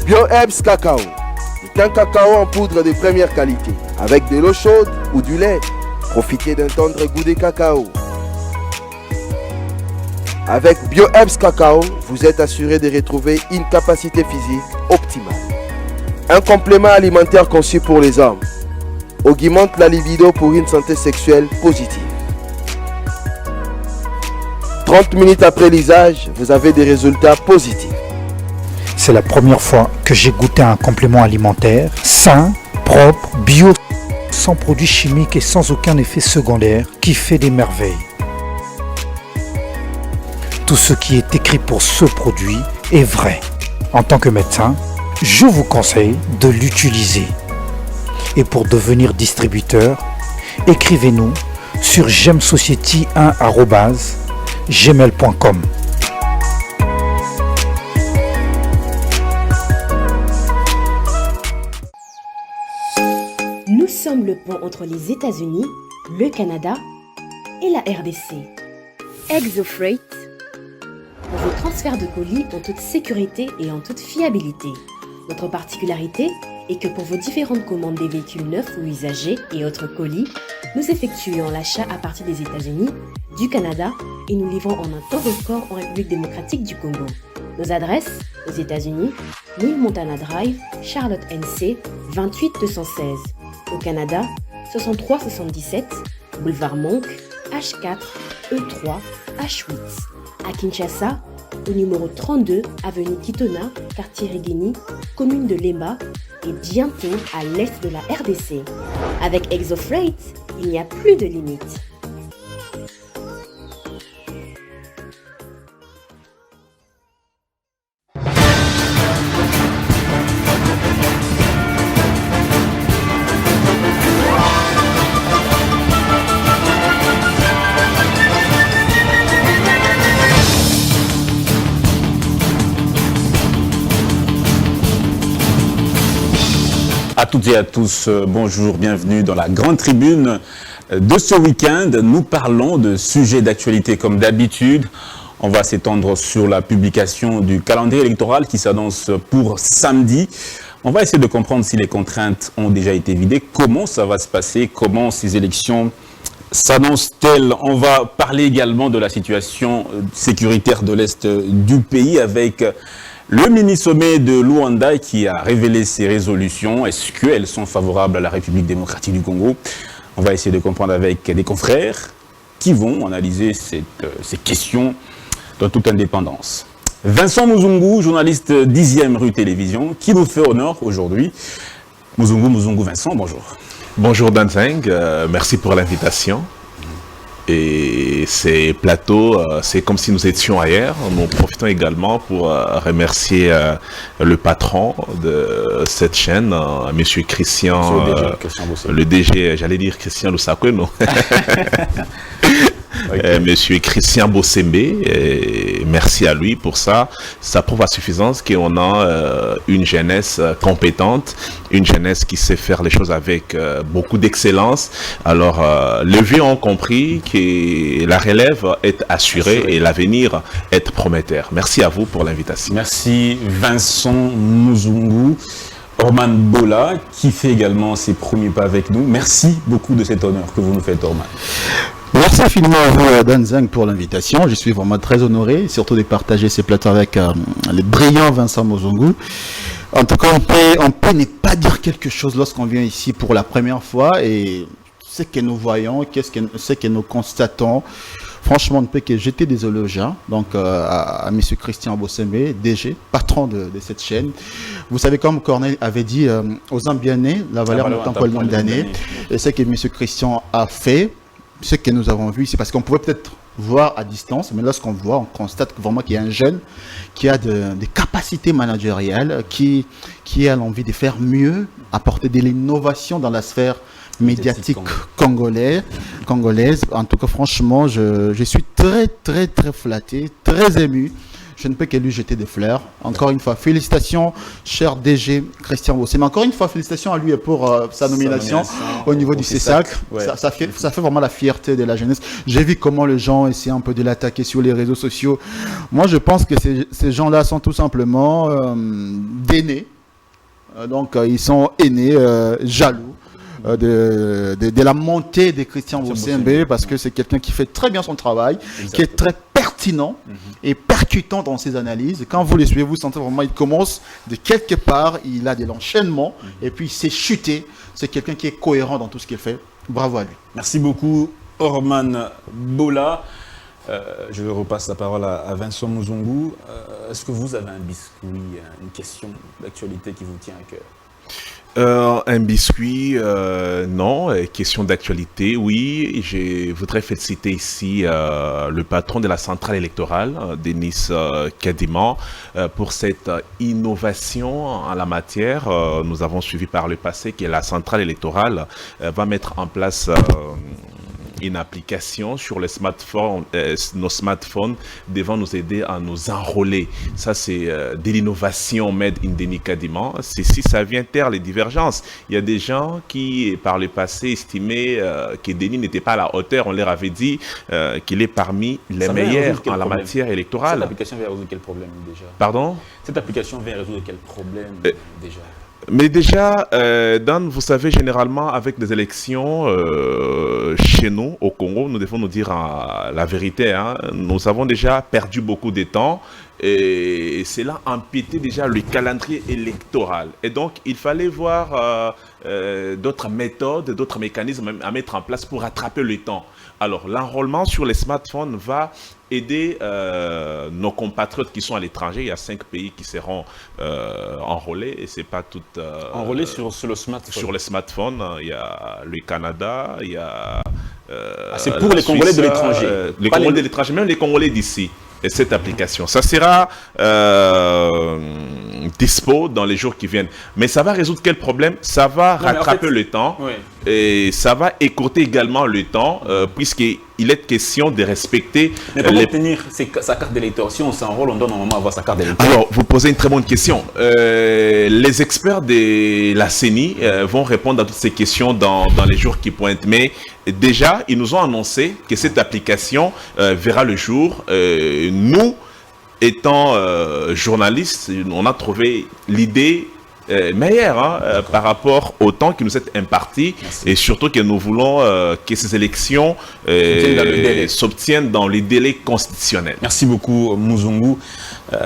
BioHerbs Cacao. C'est un cacao en poudre de première qualité, avec de l'eau chaude ou du lait. Profitez d'un tendre goût de cacao. Avec BioHerbs Cacao, vous êtes assuré de retrouver une capacité physique optimale. Un complément alimentaire conçu pour les hommes. Augmente la libido pour une santé sexuelle positive. 30 minutes après l'usage, vous avez des résultats positifs. C'est la première fois que j'ai goûté un complément alimentaire sain, propre, bio, sans produits chimiques et sans aucun effet secondaire qui fait des merveilles. Tout ce qui est écrit pour ce produit est vrai. En tant que médecin, je vous conseille de l'utiliser. Et pour devenir distributeur, écrivez-nous sur gemsociety1@gmail.com. Nous sommes le pont entre les États-Unis, le Canada et la RDC. ExoFreight, pour vos transferts de colis en toute sécurité et en toute fiabilité. Notre particularité est que pour vos différentes commandes des véhicules neufs ou usagés et autres colis, nous effectuons l'achat à partir des États-Unis, du Canada et nous livrons en un temps record en République démocratique du Congo. Nos adresses aux États-Unis, 1000 Montana Drive, Charlotte NC, 28216. Au Canada, 6377, Boulevard Monk, H4, E3, H8. À Kinshasa, au numéro 32, avenue Kitona, quartier Rigini, commune de Lemba et bientôt à l'est de la RDC. Avec ExoFreight, il n'y a plus de limites. À toutes et à tous, bonjour, bienvenue dans la grande tribune de ce week-end. Nous parlons de sujets d'actualité comme d'habitude. On va s'étendre sur la publication du calendrier électoral qui s'annonce pour samedi. On va essayer de comprendre si les contraintes ont déjà été vidées, comment ça va se passer, comment ces élections s'annoncent-elles. On va parler également de la situation sécuritaire de l'Est du pays avec le mini-sommet de Luanda qui a révélé ses résolutions. Est-ce qu'elles sont favorables à la République démocratique du Congo? On va essayer de comprendre avec des confrères qui vont analyser ces questions dans toute indépendance. Vincent Muzungu, journaliste 10e rue Télévision, qui nous fait honneur aujourd'hui. Muzungu Vincent, bonjour. Bonjour Danzeng, merci pour l'invitation. Et ces plateaux, c'est comme si nous étions ailleurs. Nous profitons également pour remercier le patron de cette chaîne, Monsieur Christian, le DG, j'allais dire Christian Lusakwe, non. Okay. Monsieur Christian Bossembe, merci à lui pour ça. Ça prouve à suffisance qu'on a une jeunesse compétente, une jeunesse qui sait faire les choses avec beaucoup d'excellence. Alors, les vieux ont compris que la relève est assurée et l'avenir est prometteur. Merci à vous pour l'invitation. Merci Vincent Muzungu. Orman Bola, qui fait également ses premiers pas avec nous. Merci beaucoup de cet honneur que vous nous faites, Orman. Merci infiniment à vous, Danzeng, pour l'invitation. Je suis vraiment très honoré, surtout de partager ces plateaux avec le brillant Vincent Muzungu. En tout cas, on peut ne pas dire quelque chose lorsqu'on vient ici pour la première fois et ce que nous voyons, ce que nous constatons. Franchement, on ne peut que jeter des éloges donc, à M. Christian Bossembe, DG, patron de cette chaîne. Vous savez, comme Corneille avait dit, aux hommes bien nés, la valeur n'entend pas le nombre d'années. Et ce que M. Christian a fait, ce que nous avons vu, c'est parce qu'on pouvait peut-être voir à distance, mais lorsqu'on voit, on constate vraiment qu'il y a un jeune qui a des capacités managériales, qui a l'envie de faire mieux, apporter de l'innovation dans la sphère médiatique congolaise. En tout cas, franchement, je suis très flatté, très ému je ne peux que lui jeter des fleurs. Encore une fois, félicitations, cher DG Christian Bossé. Mais encore une fois, félicitations à lui pour sa nomination au niveau du CESAC. Ouais. Ça fait vraiment la fierté de la jeunesse. J'ai vu comment les gens essaient un peu de l'attaquer sur les réseaux sociaux. Moi, je pense que ces gens-là sont tout simplement d'aînés. Donc, ils sont aînés, jaloux. De la montée de Christian Bossembe, parce que c'est quelqu'un qui fait très bien son travail, qui est très pertinent et percutant dans ses analyses. Et quand vous les suivez, vous sentez vraiment, il commence de quelque part, il a de l'enchaînement, et puis il s'est chuté. C'est quelqu'un qui est cohérent dans tout ce qu'il fait. Bravo à lui. Merci beaucoup, Orman Bola. Je repasse la parole à Vincent Muzungu. Est-ce que vous avez un biscuit, une question d'actualité qui vous tient à cœur? Un biscuit, non. Question d'actualité, oui. Je voudrais féliciter ici le patron de la centrale électorale, Denis Kadima, pour cette innovation en la matière. Nous avons suivi par le passé que la centrale électorale va mettre en place une application sur les smartphones, nos smartphones devant nous aider à nous enrôler. Ça, c'est de l'innovation made in Denis Kadima. Si ça vient taire les divergences. Il y a des gens qui, par le passé, estimaient que Denis n'était pas à la hauteur. On leur avait dit qu'il est parmi les meilleurs en la matière électorale. Cette application vient résoudre quel problème déjà? Pardon? Cette application vient résoudre quel problème déjà? Mais déjà, Dan, vous savez, généralement, avec des élections chez nous, au Congo, nous devons nous dire la vérité. Hein, nous avons déjà perdu beaucoup de temps et cela empiétait déjà le calendrier électoral. Et donc, il fallait voir d'autres méthodes, d'autres mécanismes à mettre en place pour rattraper le temps. Alors, l'enrôlement sur les smartphones va aider nos compatriotes qui sont à l'étranger. Il y a 5 pays qui seront enrôlés et c'est pas tout... enrôlés sur le smartphone. Sur les smartphones, il y a le Canada, il y a... c'est pour les Congolais de l'étranger. Les Congolais de l'étranger, même les Congolais d'ici. Et cette application, ça sera dispo dans les jours qui viennent. Mais ça va résoudre quel problème? Ça va rattraper le temps. Oui. Et ça va écourter également le temps, puisqu'il est question de respecter... Mais comment obtenir sa carte d'électeur? Si on s'enrôle, on doit normalement avoir sa carte d'électeur. Alors, vous posez une très bonne question. Les experts de la CENI vont répondre à toutes ces questions dans les jours qui pointent. Mais déjà, ils nous ont annoncé que cette application verra le jour. Nous, étant journalistes, on a trouvé l'idée meilleure par rapport au temps qui nous est imparti. Merci. Et surtout que nous voulons que ces élections s'obtiennent dans les délais constitutionnels. Merci beaucoup, Muzungu.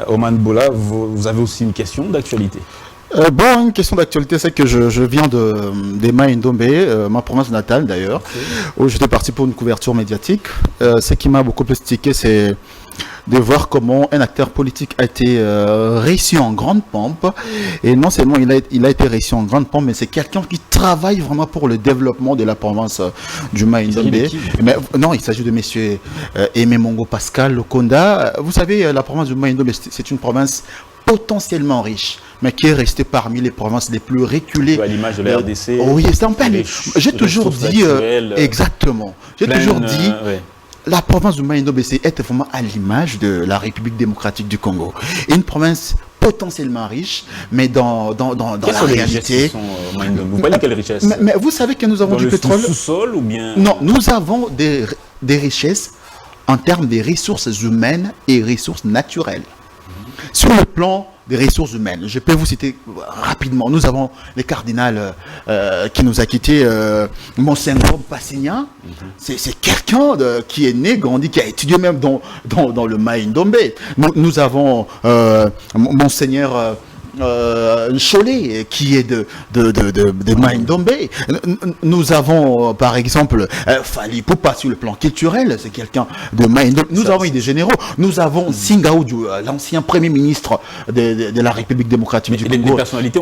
Orman Bola, vous avez aussi une question d'actualité? Bon, une question d'actualité, c'est que je viens de Mai-Ndombe, ma province natale d'ailleurs, où j'étais parti pour une couverture médiatique. Ce qui m'a beaucoup plus tiqué, c'est de voir comment un acteur politique a été réussi en grande pompe. Et non seulement il a été réussi en grande pompe, mais c'est quelqu'un qui travaille vraiment pour le développement de la province du Mai-Ndombe. Mais non, il s'agit de monsieur Aimé Mongo Pascal Lokonda. Vous savez, la province du Mai-Ndombe, c'est une province potentiellement riche, mais qui est restée parmi les provinces les plus reculées. À l'image de la RDC. Oui, c'est un peu. J'ai toujours dit, exactement, j'ai toujours dit, la province du Mai-Ndombe est vraiment à l'image de la République démocratique du Congo. Une province potentiellement riche, mais dans la réalité... Vous parlez de quelle richesse? Mais vous savez que nous avons du pétrole... sous-sol ou bien... Non, nous avons des richesses en termes de ressources humaines et ressources naturelles. Sur le plan des ressources humaines, je peux vous citer rapidement. Nous avons le cardinal qui nous a quittés, Monseigneur Passignan. C'est quelqu'un qui est né, grandi, qui a étudié même dans le Mai-Ndombe. Nous avons Monseigneur Cholet qui est de Mai-Ndombe. Nous avons par exemple Fali Poupa sur le plan culturel, c'est quelqu'un de Mai-Ndombe. Nous avons eu des généraux. Nous avons Singaoudou, l'ancien premier ministre de la République démocratique du Congo. Les personnalités,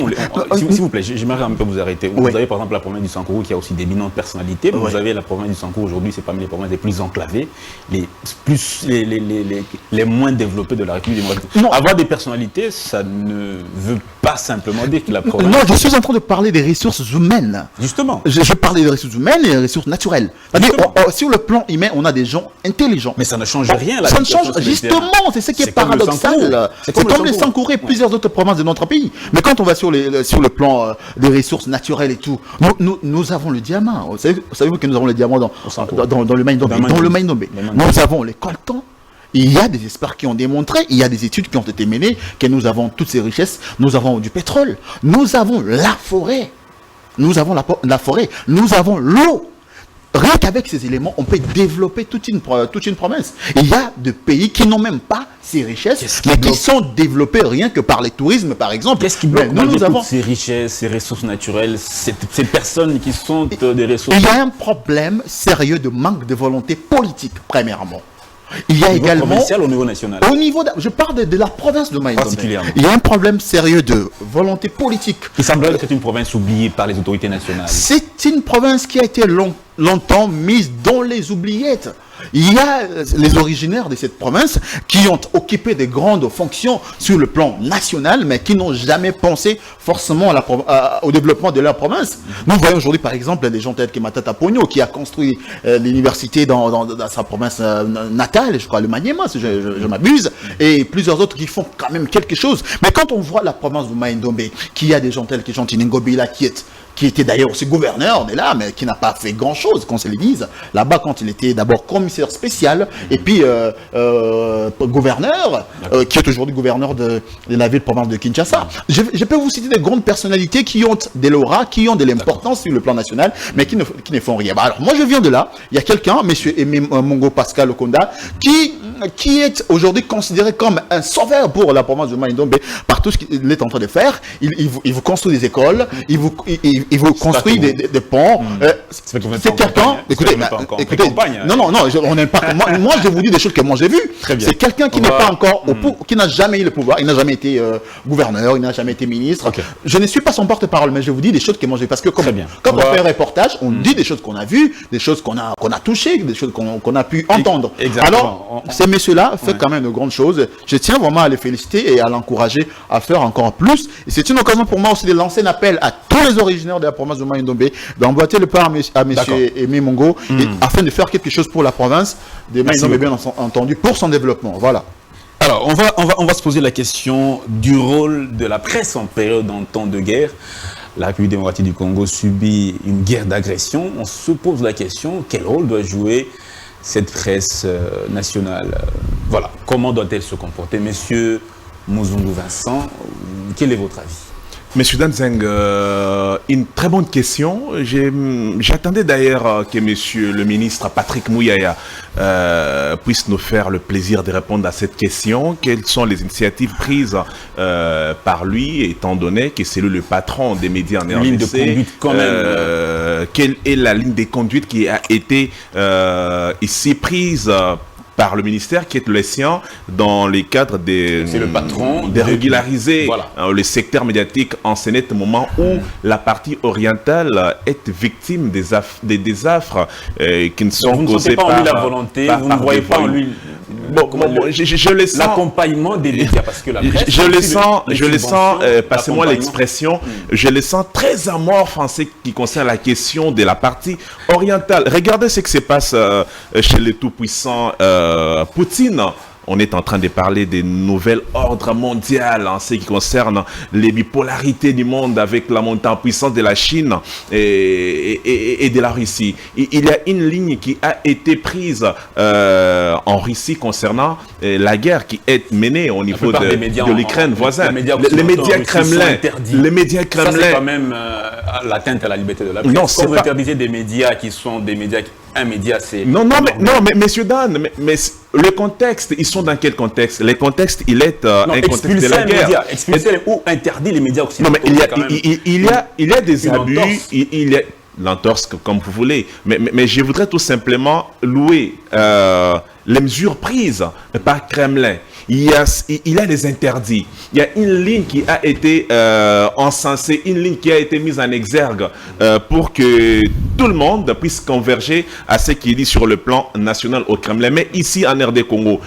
s'il vous plaît, j'aimerais un peu vous arrêter. Vous avez par exemple la province du Sankourou qui a aussi d'éminentes personnalités. Vous avez la province du Sankourou aujourd'hui, c'est parmi les provinces les plus enclavées, les moins développées de la République démocratique. Avoir des personnalités, ça ne veut pas simplement dire que la province... Non, je suis en train de parler des ressources humaines. Justement. Je parle des ressources humaines et des ressources naturelles. C'est-à-dire, sur le plan humain, on a des gens intelligents. Mais ça ne change rien. Ça ne change, justement, c'est ce qui est paradoxal. C'est comme les Sankourou et plusieurs autres provinces de notre pays. Mais quand on va sur le plan des ressources naturelles et tout, nous avons le diamant. Savez-vous que nous avons le diamant dans le Maïndomé. Nous avons les coltans. Il y a des experts qui ont démontré, il y a des études qui ont été menées, que nous avons toutes ces richesses. Nous avons du pétrole, nous avons la forêt, nous avons la forêt, nous avons l'eau. Rien qu'avec ces éléments, on peut développer toute une province. Il y a des pays qui n'ont même pas ces richesses, mais qui sont développés rien que par le tourisme, par exemple. Qu'est-ce qui bloque nous avons ces richesses, ces ressources naturelles, ces personnes qui sont des ressources? Il y a un problème sérieux de manque de volonté politique, premièrement. Il y a également provincial au niveau national. Je parle de la province de Maïndomé. Particulièrement. Il y a un problème sérieux de volonté politique. Il semblerait que c'est une province oubliée par les autorités nationales. C'est une province qui a été longtemps mise dans les oubliettes. Il y a les originaires de cette province qui ont occupé des grandes fonctions sur le plan national, mais qui n'ont jamais pensé forcément au développement de leur province. Nous voyons aujourd'hui, par exemple, des gens tels que Matata Pogno, qui a construit l'université dans sa province natale, je crois le Maniema, si je m'abuse, et plusieurs autres qui font quand même quelque chose. Mais quand on voit la province de Maïndomé, qui a des gens tels que Jean Tinengobila, qui était d'ailleurs aussi gouverneur, on est là, mais qui n'a pas fait grand-chose, qu'on se le dise. Là-bas, quand il était d'abord commissaire spécial, et puis gouverneur, qui est aujourd'hui gouverneur de la ville-province de Kinshasa. Je peux vous citer des grandes personnalités qui ont de l'aura, qui ont de l'importance sur le plan national, mais qui ne font rien. Alors, moi, je viens de là. Il y a quelqu'un, M. Mongo Pascal Okonda, qui est aujourd'hui considéré comme un sauveur pour la province de Maïndombe par tout ce qu'il est en train de faire. Il vous construit des écoles, il vous construit des ponts. C'est quelqu'un. Écoutez, non, on n'aime pas. Moi, je vous dis des choses que moi j'ai vues. C'est quelqu'un qui n'est pas encore qui n'a jamais eu le pouvoir. Il n'a jamais été gouverneur, il n'a jamais été ministre. Je ne suis pas son porte-parole, mais je vous dis des choses que moi j'ai. Parce que quand on fait un reportage, on dit des choses qu'on a vues, des choses qu'on a touchées, des choses qu'on a pu entendre. Alors, ces messieurs-là font quand même de grandes choses. Je tiens vraiment à les féliciter et à l'encourager à faire encore plus. Et c'est une occasion pour moi aussi de lancer un appel à tous les originaires de la province de Maïndombe, d'emboîter le pas à M. Aimé Mongo, afin de faire quelque chose pour la province de Maïndombe, bien entendu, pour son développement. Voilà. Alors, on va se poser la question du rôle de la presse en période en temps de guerre. La République démocratique du Congo subit une guerre d'agression. On se pose la question, quel rôle doit jouer cette presse nationale? Voilà, comment doit-elle se comporter? Monsieur Muzungu Vincent, quel est votre avis? Monsieur Danzeng, une très bonne question. J'attendais d'ailleurs que monsieur le ministre Patrick Mouyaya puisse nous faire le plaisir de répondre à cette question. Quelles sont les initiatives prises par lui, étant donné que c'est lui le patron des médias en RDC? Ligne de conduite quand même. Quelle est la ligne de conduite qui a été ici prise par le ministère, qui est le sien, dans les cadres des... C'est le patron. De régulariser voilà. Le secteur médiatique en ce net moment où la partie orientale est victime des désastres qui ne sont causés par... Vous ne sentez pas en lui la volonté, vous ne voyez pas en lui... je le sens. L'accompagnement des médias, parce que la presse... Je le sens, passez-moi l'expression, je le sens très amorphe en ce qui concerne la question de la partie orientale. Regardez ce qui se passe chez le tout-puissant Poutine. On est en train de parler des nouvelles ordres mondiales en ce qui concerne les bipolarités du monde avec la montée en puissance de la Chine et de la Russie. Il y a une ligne qui a été prise en Russie concernant la guerre qui est menée au niveau de l'Ukraine voisine. Les médias Kremlin. Les médias Kremlin. Ça, c'est quand même l'atteinte à la liberté de la presse. Non, c'est pas... vous interdisez des médias qui sont des médias... Un média, c'est... Non, mais monsieur Dan, mais le contexte, ils sont dans quel contexte? Le contexte, il est un contexte de la guerre. Expulser ou interdire les médias occidentaux. Non, mais il y a des abus, il y a l'entorse comme vous voulez, mais je voudrais tout simplement louer les mesures prises par Kremlin. Il y a des interdits. Il y a une ligne qui a été encensée, une ligne qui a été mise en exergue pour que tout le monde puisse converger à ce qui est dit sur le plan national au Kremlin. Mais ici, en RD Congo,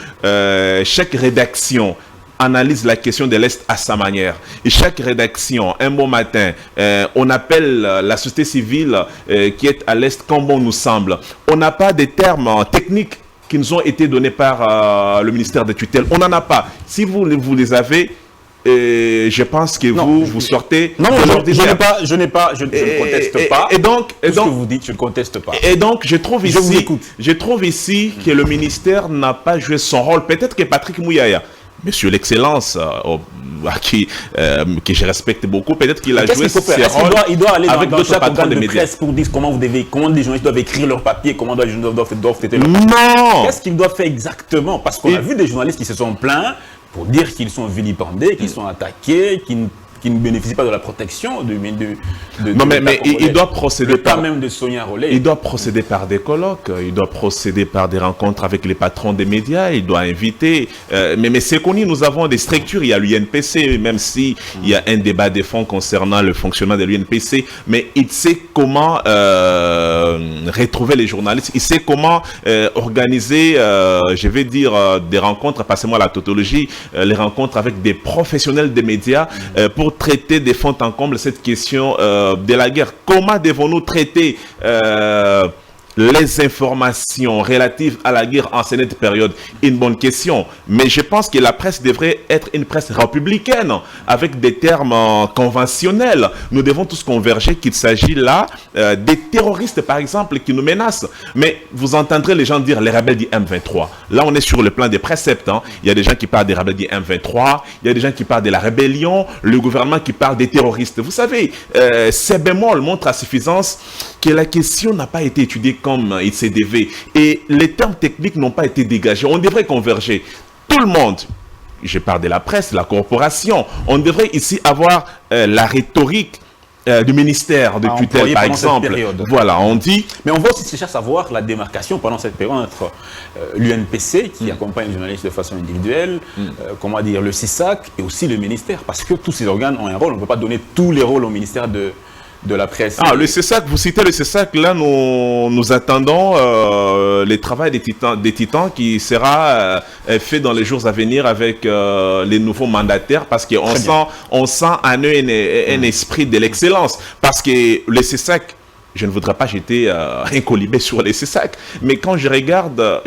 chaque rédaction analyse la question de l'Est à sa manière. Et chaque rédaction, un bon matin, on appelle la société civile qui est à l'Est comme bon nous semble. On n'a pas des termes techniques qui nous ont été donnés par le ministère de tutelle. On n'en a pas. Si vous les avez, je pense que vous sortez... Non, je ne conteste pas. Et donc, ce que vous dites, je ne conteste pas. Et donc, je trouve ici que le ministère n'a pas joué son rôle. Peut-être que Patrick Mouyaya, Monsieur l'Excellence, que je respecte beaucoup, peut-être qu'il a joué ses rôles. Il doit aller avec dans d'autres chaque patrons organe de de médias. presse pour dire comment les journalistes doivent écrire leur papier, comment les journalistes doivent traiter leur papier. Non. Qu'est-ce qu'ils doivent faire exactement? Parce qu'on a vu des journalistes qui se sont plaints pour dire qu'ils sont vilipendés, qu'ils sont attaqués, qui ne bénéficient pas de la protection mais il doit procéder même de Sonia Rollet. Il doit procéder par des colloques, il doit procéder par des rencontres avec les patrons des médias, il doit inviter. Mais c'est connu, nous avons des structures, il y a l'UNPC, même si il y a un débat de fond concernant le fonctionnement de l'UNPC, mais il sait comment retrouver les journalistes, il sait comment organiser, je vais dire, des rencontres, passez-moi la tautologie, les rencontres avec des professionnels des médias pour traiter des fonds en comble cette question de la guerre. Comment devons-nous traiter les informations relatives à la guerre en cette période? Une bonne question. Mais je pense que la presse devrait être une presse républicaine, avec des termes conventionnels. Nous devons tous converger qu'il s'agit là des terroristes, par exemple, qui nous menacent. Mais vous entendrez les gens dire les rebelles du M23. Là, on est sur le plan des préceptes. Il y a des gens qui parlent des rebelles du M23, il y a des gens qui parlent de la rébellion, le gouvernement qui parle des terroristes. Vous savez, ces bémols montrent à suffisance que la question n'a pas été étudiée comme il s'est dévé. Et les termes techniques n'ont pas été dégagés. On devrait converger. Tout le monde, je parle de la presse, de la corporation, on devrait ici avoir la rhétorique du ministère de tutelle, par exemple. Voilà, on dit... Mais on va aussi chercher à savoir la démarcation pendant cette période entre l'UNPC, qui accompagne les journalistes de façon individuelle, comment dire, le CISAC, et aussi le ministère. Parce que tous ces organes ont un rôle. On ne peut pas donner tous les rôles au ministère de la presse. Ah, le CESAC, vous citez le CESAC, là nous attendons le travail des titans qui sera fait dans les jours à venir avec les nouveaux mandataires, parce qu'on sent en eux un esprit de l'excellence, parce que le CESAC, je ne voudrais pas jeter un colibé sur les CESAC, mais quand je regarde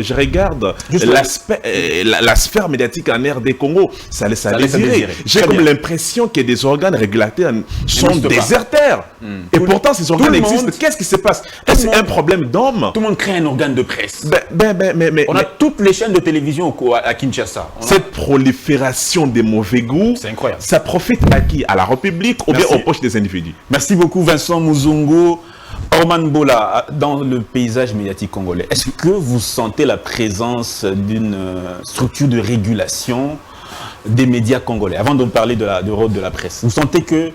la sphère médiatique en RD Congo, ça laisse à désirer. J'ai comme l'impression que des organes réglementaires sont déserteurs. Et pourtant, ces organes existent. Qu'est-ce qui se passe? Est-ce un problème d'homme? Tout le monde crée un organe de presse. On a toutes les chaînes de télévision à Kinshasa. Cette prolifération des mauvais goûts, c'est incroyable. Ça profite à qui? À la République ou bien aux poches des individus? Merci beaucoup, Vincent Muzungu. Orman Bola, dans le paysage médiatique congolais, est-ce que vous sentez la présence d'une structure de régulation des médias congolais? Avant de parler du rôle de la presse, vous sentez que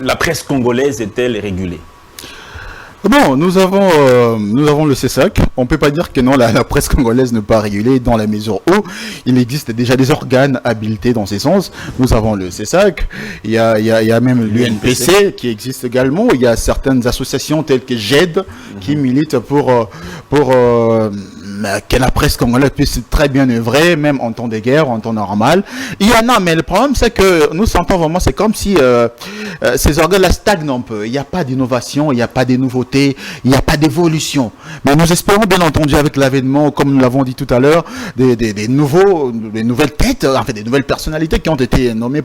la presse congolaise est-elle régulée? Bon, nous avons le CESAC. On peut pas dire que non, la presse congolaise n'est pas régulée dans la mesure où il existe déjà des organes habilités dans ces sens. Nous avons le CESAC, il y a même l'UNPC qui existe également. Il y a certaines associations telles que GED qui militent pour que la presse congolaise puisse très bien œuvrer, même en temps de guerre, en temps normal. Il y en a, mais le problème, c'est que nous sentons vraiment, c'est comme si ces organes-là stagnent un peu. Il n'y a pas d'innovation, il n'y a pas de nouveautés, il n'y a pas d'évolution. Mais nous espérons, bien entendu, avec l'avènement, comme nous l'avons dit tout à l'heure, des nouvelles têtes, en fait, des nouvelles personnalités qui ont été nommées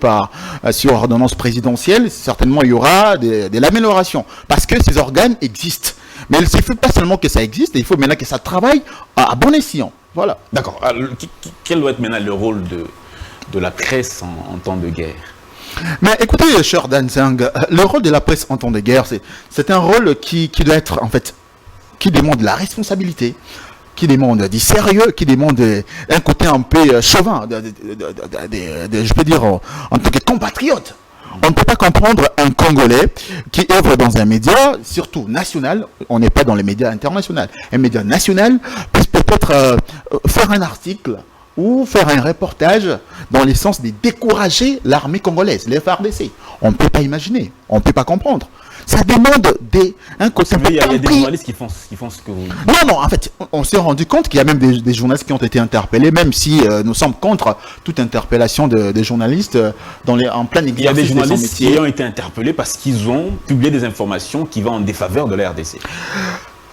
sur ordonnance présidentielle. Certainement, il y aura de l'amélioration. Parce que ces organes existent. Mais il ne faut pas seulement que ça existe, il faut maintenant que ça travaille à bon escient. Voilà. D'accord. Quel doit être maintenant le rôle de la presse en temps de guerre? Mais écoutez, cher Danzang, le rôle de la presse en temps de guerre, c'est un rôle qui doit être, en fait, qui demande de la responsabilité, qui demande du sérieux, qui demande un côté un peu chauvin, je peux dire, en tant que compatriote. On ne peut pas comprendre un Congolais qui œuvre dans un média, surtout national, on n'est pas dans les médias internationaux, un média national puisse peut-être faire un article ou faire un reportage dans le sens de décourager l'armée congolaise, les FARDC. On ne peut pas imaginer, on ne peut pas comprendre. Ça demande un côté un peu Il y a des compris. journalistes qui font ce que vous... Non, en fait, on s'est rendu compte qu'il y a même des journalistes qui ont été interpellés, même si nous sommes contre toute interpellation des journalistes en plein exercice. Il y a des de son journalistes métier. qui ont été interpellés parce qu'ils ont publié des informations qui vont en défaveur de la RDC.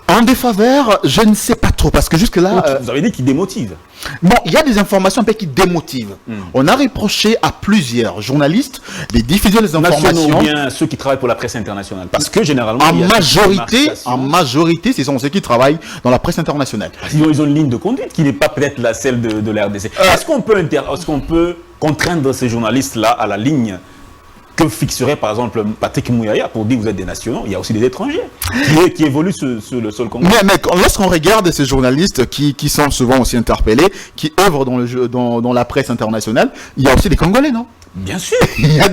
En défaveur, je ne sais pas trop, parce que jusque-là... Vous avez dit qu'ils démotivent. Bon, il y a des informations un peu qui démotivent. On a reproché à plusieurs journalistes de diffuser les Nationaux informations. ou bien ceux qui travaillent pour la presse internationale. Parce que généralement, En il y a majorité, ce sont ceux qui travaillent dans la presse internationale. Ils ont une ligne de conduite qui n'est pas peut-être celle de la RDC. Est-ce qu'on peut contraindre ces journalistes-là à la ligne que fixerait par exemple Patrick Mouyaya pour dire que vous êtes des nationaux? Il y a aussi des étrangers qui évoluent sur le sol congolais. Mais lorsqu'on regarde ces journalistes qui sont souvent aussi interpellés, qui œuvrent dans la presse internationale, il y a aussi des Congolais, non? Bien sûr.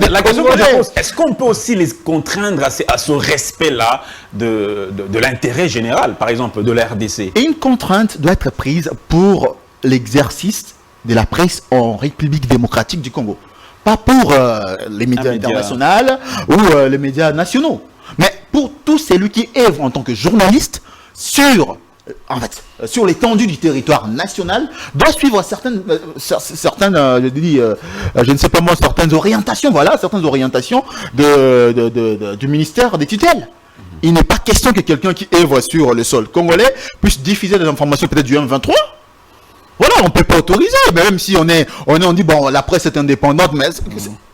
La question que je pose, est-ce qu'on peut aussi les contraindre à ce respect-là de l'intérêt général, par exemple, de la RDC? Et une contrainte doit être prise pour l'exercice de la presse en République démocratique du Congo. Pas pour les médias internationaux ou les médias nationaux. Mais pour tous celui qui œuvre en tant que journaliste sur l'étendue du territoire national, doit suivre certaines orientations, certaines orientations du ministère des tutelles. Il n'est pas question que quelqu'un qui œuvre sur le sol congolais puisse diffuser des informations peut-être du M23. Voilà, on ne peut pas autoriser, même si on dit, bon, la presse est indépendante, mais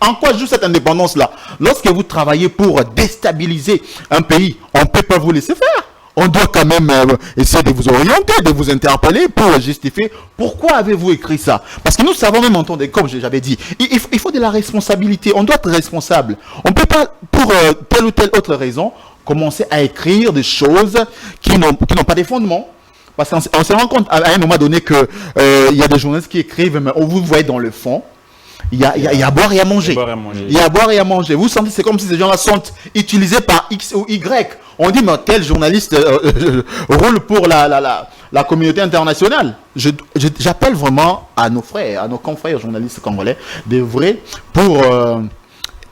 en quoi joue cette indépendance-là? Lorsque vous travaillez pour déstabiliser un pays, on ne peut pas vous laisser faire. On doit quand même essayer de vous orienter, de vous interpeller pour justifier pourquoi avez-vous écrit ça. Parce que nous savons même entendre, comme j'avais dit, il faut de la responsabilité, on doit être responsable. On ne peut pas, pour telle ou telle autre raison, commencer à écrire des choses qui n'ont pas de fondement. Parce qu'on se rend compte à un moment donné que il y a des journalistes qui écrivent, mais vous voyez dans le fond, il y a à boire et à manger. Il y a à boire et à manger. Vous sentez, c'est comme si ces gens-là sont utilisés par X ou Y. On dit, mais tel journaliste roule pour la communauté internationale. J'appelle vraiment à nos frères, à nos confrères journalistes congolais, d'œuvrer pour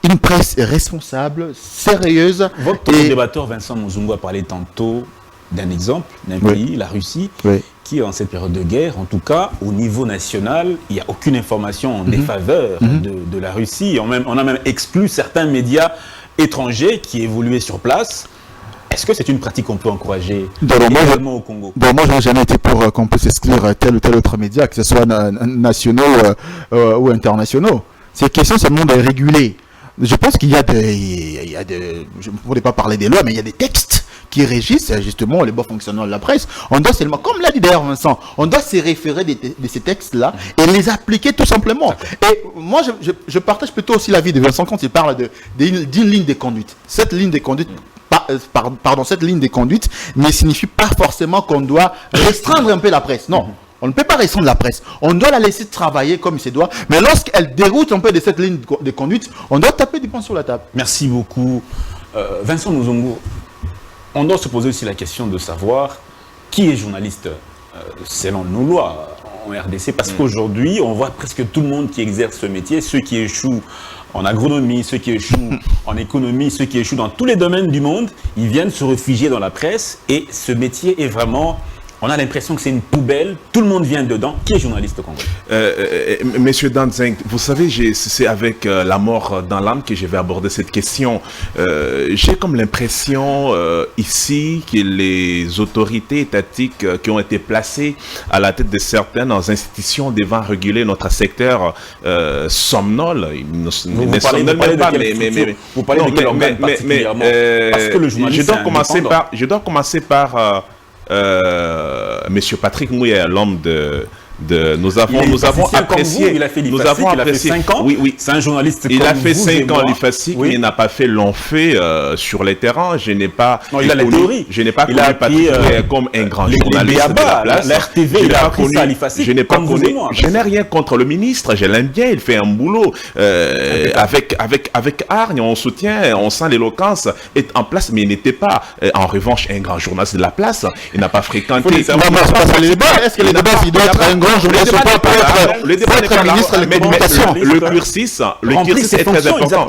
une presse responsable, sérieuse. Votre débatteur Vincent Muzungu a parlé tantôt d'un exemple, d'un pays, la Russie, qui en cette période de guerre, en tout cas au niveau national, il n'y a aucune information en défaveur de la Russie. On a même exclu certains médias étrangers qui évoluaient sur place. Est-ce que c'est une pratique qu'on peut encourager également au Congo? Moi, je n'ai jamais été pour qu'on puisse exclure tel ou tel autre média, que ce soit nationaux ou internationaux. C'est question seulement de réguler. Je pense qu'il y a je ne voulais pas parler des lois, mais il y a des textes qui régissent justement le bon fonctionnement de la presse. On doit seulement, comme l'a dit d'ailleurs Vincent, on doit se référer de ces textes-là et les appliquer tout simplement. Et moi, je partage plutôt aussi l'avis de Vincent quand il parle d'une ligne de conduite. Cette ligne de conduite, cette ligne de conduite ne signifie pas forcément qu'on doit restreindre un peu la presse. Non. On ne peut pas restreindre la presse. On doit la laisser travailler comme il se doit. Mais lorsqu'elle déroute un peu de cette ligne de conduite, on doit taper du poing sur la table. Merci beaucoup. Vincent Muzungu, on doit se poser aussi la question de savoir qui est journaliste selon nos lois en RDC. Parce qu'aujourd'hui, on voit presque tout le monde qui exerce ce métier. Ceux qui échouent en agronomie, ceux qui échouent en économie, ceux qui échouent dans tous les domaines du monde, ils viennent se réfugier dans la presse. Et ce métier est vraiment... On a l'impression que c'est une poubelle, tout le monde vient dedans. Qui est journaliste congolais? Monsieur Danzeng, vous savez, c'est avec la mort dans l'âme que je vais aborder cette question. J'ai comme l'impression ici que les autorités étatiques qui ont été placées à la tête de certaines institutions devant réguler notre secteur somnole. Vous parlez de quel organe particulièrement? Parce que le journaliste je dois commencer par Monsieur Patrick Mouyaya, l'homme nous avons apprécié. Il a fait l'IFACIC, il a fait 5 ans. Oui. C'est un journaliste. Il a fait 5 ans l'IFACIC, mais il n'a pas fait long fait sur les terrains. Je n'ai pas. Non, il a la théorie. Je n'ai pas connu Patrick Mouyaya comme un grand journaliste de la place. La RTV, il a appris ça à l'IFACIC. Je n'ai pas connu. Je n'ai rien contre le ministre. Je l'aime bien. Il fait un boulot avec hargne. On soutient. On sent l'éloquence est en place, mais il n'était pas. En revanche, un grand journaliste de la place. Il n'a pas fréquenté. Est-ce que les débats, il doit être un grand journaliste peut être ministre de la communication. Le cursus est très important.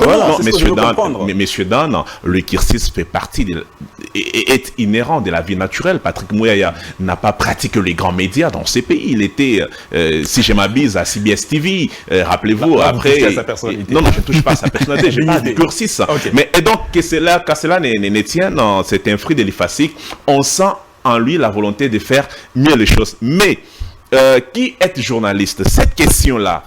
Messieurs, Dan, le cursus fait partie, est inhérent de la vie naturelle. Patrick Mouyaya n'a pas pratiqué les grands médias dans ces pays. Il était, si je m'abuse, à CBS TV. Rappelez-vous, après... Non, je ne touche pas à sa personnalité, je parle du cursus. Mais et donc, qu'à cela ne tienne, c'est un fruit de l'IFASIC. On sent en lui la volonté de faire mieux les choses. Mais qui est journaliste? Cette question-là,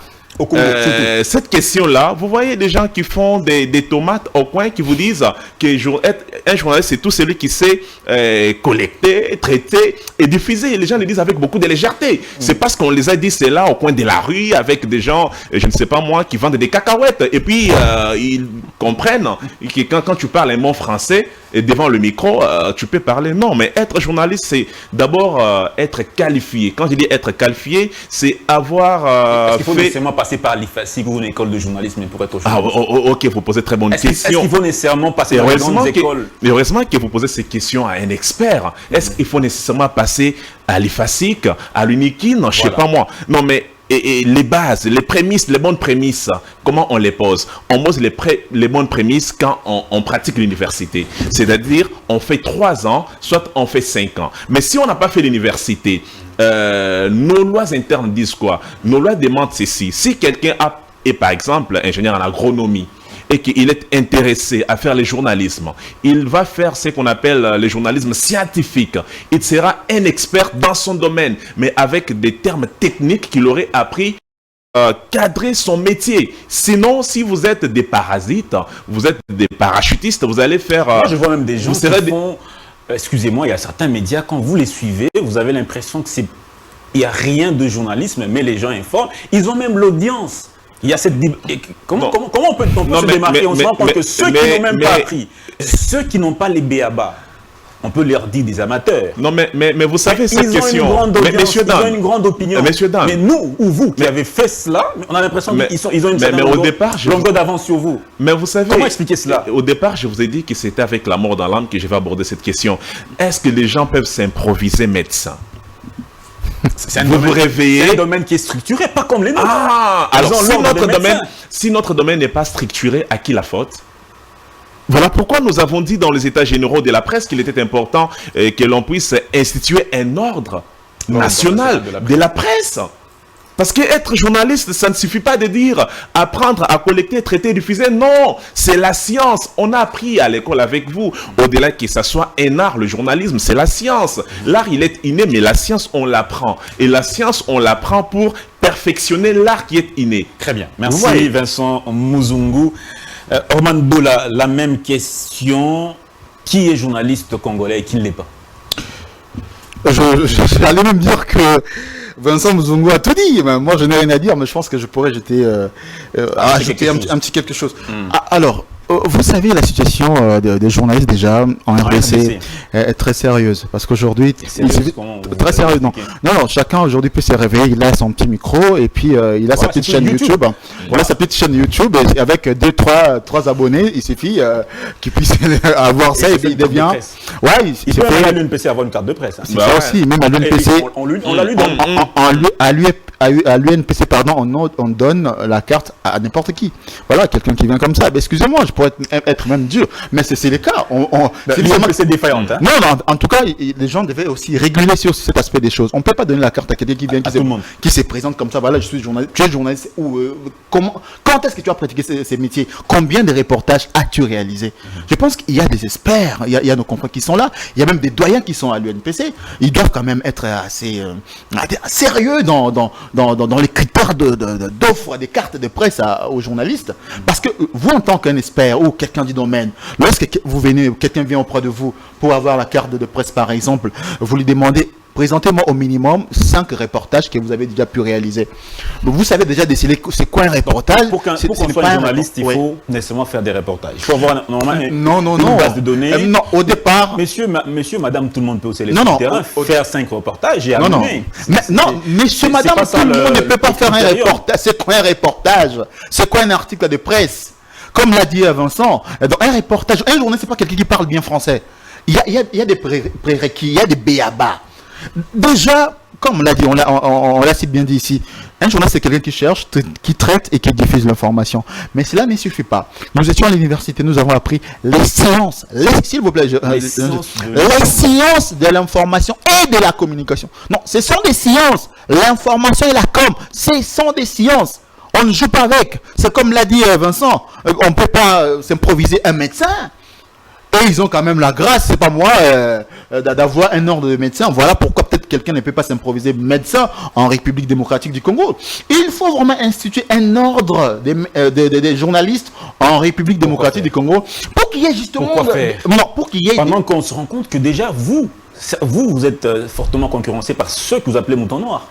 vous voyez des gens qui font des tomates au coin, qui vous disent qu'un journaliste, c'est tout celui qui sait collecter, traiter et diffuser. Les gens le disent avec beaucoup de légèreté. C'est parce qu'on les a dit cela au coin de la rue, avec des gens, je ne sais pas moi, qui vendent des cacahuètes. Et puis, ils comprennent que quand tu parles un mot français, et devant le micro, tu peux parler. Non, mais être journaliste, c'est d'abord être qualifié. Quand je dis être qualifié, c'est avoir... Est-ce qu'il faut nécessairement passer par l'IFASIC ou une école de journalisme pour être journaliste? Ok, vous posez très bonne question. Est-ce qu'il faut nécessairement passer par les grandes écoles? Mais heureusement que vous posez ces questions à un expert. Est-ce qu'il faut nécessairement passer à l'IFASIC, à l'UNIKIN, je ne sais pas moi. Non, mais... Et les bases, les prémices, les bonnes prémices, comment on les pose? On pose les bonnes prémices quand on pratique l'université. C'est-à-dire, on fait 3 ans, soit on fait 5 ans. Mais si on n'a pas fait l'université, nos lois internes disent quoi? Nos lois demandent ceci. Si quelqu'un est, par exemple, ingénieur en agronomie, et qu'il est intéressé à faire le journalisme, il va faire ce qu'on appelle le journalisme scientifique. Il sera un expert dans son domaine, mais avec des termes techniques qu'il aurait appris cadrer son métier. Sinon, si vous êtes des parasites, vous êtes des parachutistes, vous allez faire... Moi, je vois même des gens qui font... Excusez-moi, il y a certains médias, quand vous les suivez, vous avez l'impression que il n'y a rien de journalisme, mais les gens informent. Ils ont même l'audience. Il y a cette... Comment on peut se démarquer? On se rend compte que ceux qui n'ont même pas appris, ceux qui n'ont pas les béabas, on peut leur dire des amateurs. Non, mais vous savez cette question. Ils ont une grande opinion. Mais nous, ou vous, qui avez fait cela, on a l'impression qu'ils ont une longueur d'avance sur vous. Mais vous savez... Comment expliquer cela? Au départ, je vous ai dit que c'était avec la mort dans l'âme que je vais aborder cette question. Est-ce que les gens peuvent s'improviser médecins? C'est un domaine qui est structuré, pas comme les nôtres. Alors si notre domaine n'est pas structuré, à qui la faute? Voilà pourquoi nous avons dit dans les états généraux de la presse qu'il était important que l'on puisse instituer un ordre national de la presse. Parce qu'être journaliste, ça ne suffit pas de dire apprendre à collecter, traiter, diffuser. Non, c'est la science. On a appris à l'école avec vous. Au-delà que ça soit un art, le journalisme, c'est la science. L'art, il est inné, mais la science, on l'apprend. Et la science, on l'apprend pour perfectionner l'art qui est inné. Très bien. Merci Vincent Muzungu. Ormando, la même question. Qui est journaliste congolais et qui ne l'est pas? J'allais même dire que Vincent Muzungu a tout dit. Moi, je n'ai rien à dire, mais je pense que je pourrais ajouter un petit quelque chose. Alors, vous savez, la situation des journalistes déjà en RDC est très sérieuse. Parce qu'aujourd'hui, très sérieux. Non, chacun aujourd'hui peut se réveiller, il a son petit micro et puis il a sa petite chaîne YouTube. Il a sa petite chaîne YouTube et avec 2-3 abonnés, il suffit qu'il puisse avoir ça et puis il devient... Ouais, il peut même à l'UNPC avoir une carte de presse. C'est ça aussi, même à l'UNPC. On l'a lu à l'UNPC, pardon, on donne la carte à n'importe qui. Voilà, quelqu'un qui vient comme ça. Excusez-moi, je pourrais être même dur, mais c'est le cas. C'est défaillant. Hein? Non, en tout cas, les gens devaient aussi réguler sur cet aspect des choses. On ne peut pas donner la carte à quelqu'un qui vient, qui se présente comme ça. Voilà, je suis journaliste. Tu es journaliste. Quand est-ce que tu as pratiqué ces métiers? Combien de reportages as-tu réalisé? Je pense qu'il y a des experts, il y a nos confrères qui sont là, il y a même des doyens qui sont à l'UNPC. Ils doivent quand même être assez sérieux dans les critères d'offre des cartes de presse aux journalistes. Parce que vous, en tant qu'un expert ou quelqu'un du domaine, lorsque vous venez, quelqu'un vient auprès de vous pour avoir la carte de presse par exemple, vous lui demandez: présentez-moi au minimum 5 reportages que vous avez déjà pu réaliser. Donc vous savez déjà décider c'est quoi un reportage. Pour qu'on soit un journaliste, il faut nécessairement faire des reportages. Il faut avoir normalement une base de données. Non, au départ... Monsieur, madame, tout le monde peut aussi aller sur le terrain, faire 5 reportages et arriver. Monsieur, madame, tout le monde ne peut pas faire un reportage. C'est quoi un reportage? C'est quoi un article de presse? Comme l'a dit Vincent, dans un reportage, un journaliste, c'est pas quelqu'un qui parle bien français. Il y a des prérequis, il y a des béabas. Déjà, comme on l'a dit, on l'a si bien dit ici, un journaliste c'est quelqu'un qui cherche, qui traite et qui diffuse l'information. Mais cela ne suffit pas. Nous étions à l'université, nous avons appris les sciences, s'il vous plaît, les sciences de l'information et de la communication. Non, ce sont des sciences. L'information et la com, ce sont des sciences. On ne joue pas avec. C'est comme l'a dit Vincent, on ne peut pas s'improviser un médecin. Et ils ont quand même la grâce, c'est pas moi, d'avoir un ordre de médecin. Voilà pourquoi peut-être quelqu'un ne peut pas s'improviser médecin en République démocratique du Congo. Il faut vraiment instituer un ordre des journalistes en République démocratique du Congo pour qu'il y ait justement... Pourquoi faire? Non, pour qu'il y ait... Pendant qu'on se rend compte que déjà, vous êtes fortement concurrencé par ceux que vous appelez moutons noirs.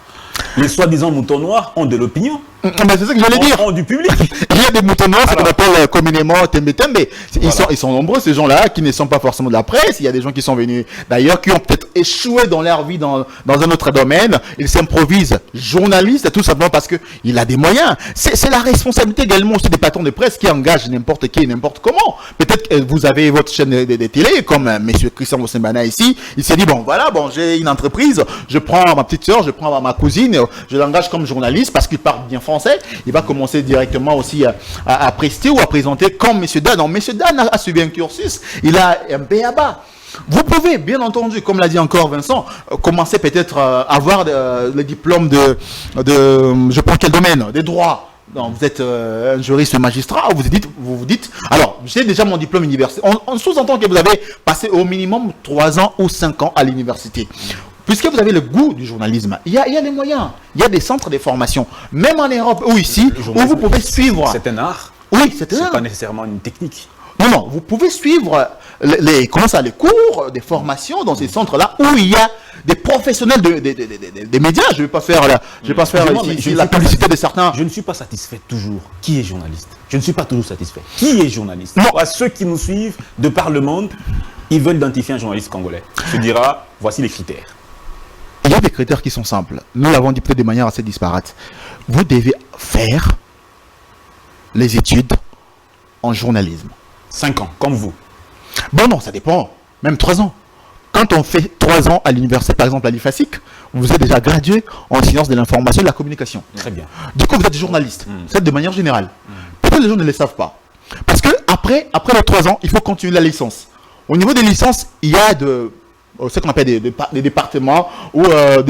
Les soi-disant moutons noirs ont de l'opinion. Mais c'est ça que j'allais dire. Ont du public. Il y a des moutons noirs, ce qu'on appelle communément tembe-tembe. Ils sont nombreux, ces gens-là, qui ne sont pas forcément de la presse. Il y a des gens qui sont venus, d'ailleurs, qui ont peut-être échoué dans leur vie dans un autre domaine. Ils s'improvisent journalistes, tout simplement parce qu'il a des moyens. C'est la responsabilité également aussi des patrons de presse qui engagent n'importe qui et n'importe comment. Peut-être que vous avez votre chaîne de télé, comme M. Christian Bossembana ici. Il s'est dit, bon, voilà, j'ai une entreprise, je prends ma petite soeur, je prends ma cousine, je l'engage comme journaliste parce qu'il parle bien français. Il va commencer directement aussi à prester ou à présenter comme M. Dan. Non, M. Dan a suivi un cursus, il a un B.A.B.A. Vous pouvez, bien entendu, comme l'a dit encore Vincent, commencer peut-être à avoir le diplôme je prends quel domaine? Des droits. Non, vous êtes un juriste magistrat, vous vous dites, alors, j'ai déjà mon diplôme universitaire. On sous-entend que vous avez passé au minimum 3 ans ou 5 ans à l'université. Puisque vous avez le goût du journalisme, il y a les moyens, il y a des centres de formation, même en Europe ou ici, où vous pouvez suivre. C'est un art. Oui, c'est un art. C'est pas nécessairement une technique. Non, vous pouvez suivre les cours, des formations dans ces centres-là où il y a des professionnels des médias. Je ne vais pas faire la publicité de certains. Je ne suis pas satisfait toujours. Qui est journaliste? Je ne suis pas toujours satisfait. Qui est journaliste? Non. À ceux qui nous suivent de par le monde, ils veulent identifier un journaliste congolais. Je dira, voici les critères. Il y a des critères qui sont simples. Nous l'avons dit peut-être de manière assez disparate. Vous devez faire les études en journalisme. 5 ans, comme vous. Bon, non, ça dépend. Même 3 ans. Quand on fait 3 ans à l'université, par exemple à l'IFASIC, vous êtes déjà gradué en sciences de l'information et de la communication. Très bien. Du coup, vous êtes journaliste. C'est de manière générale. Peut-être les gens ne le savent pas. Parce que après les 3 ans, il faut continuer la licence. Au niveau des licences, il y a ce qu'on appelle des départements ou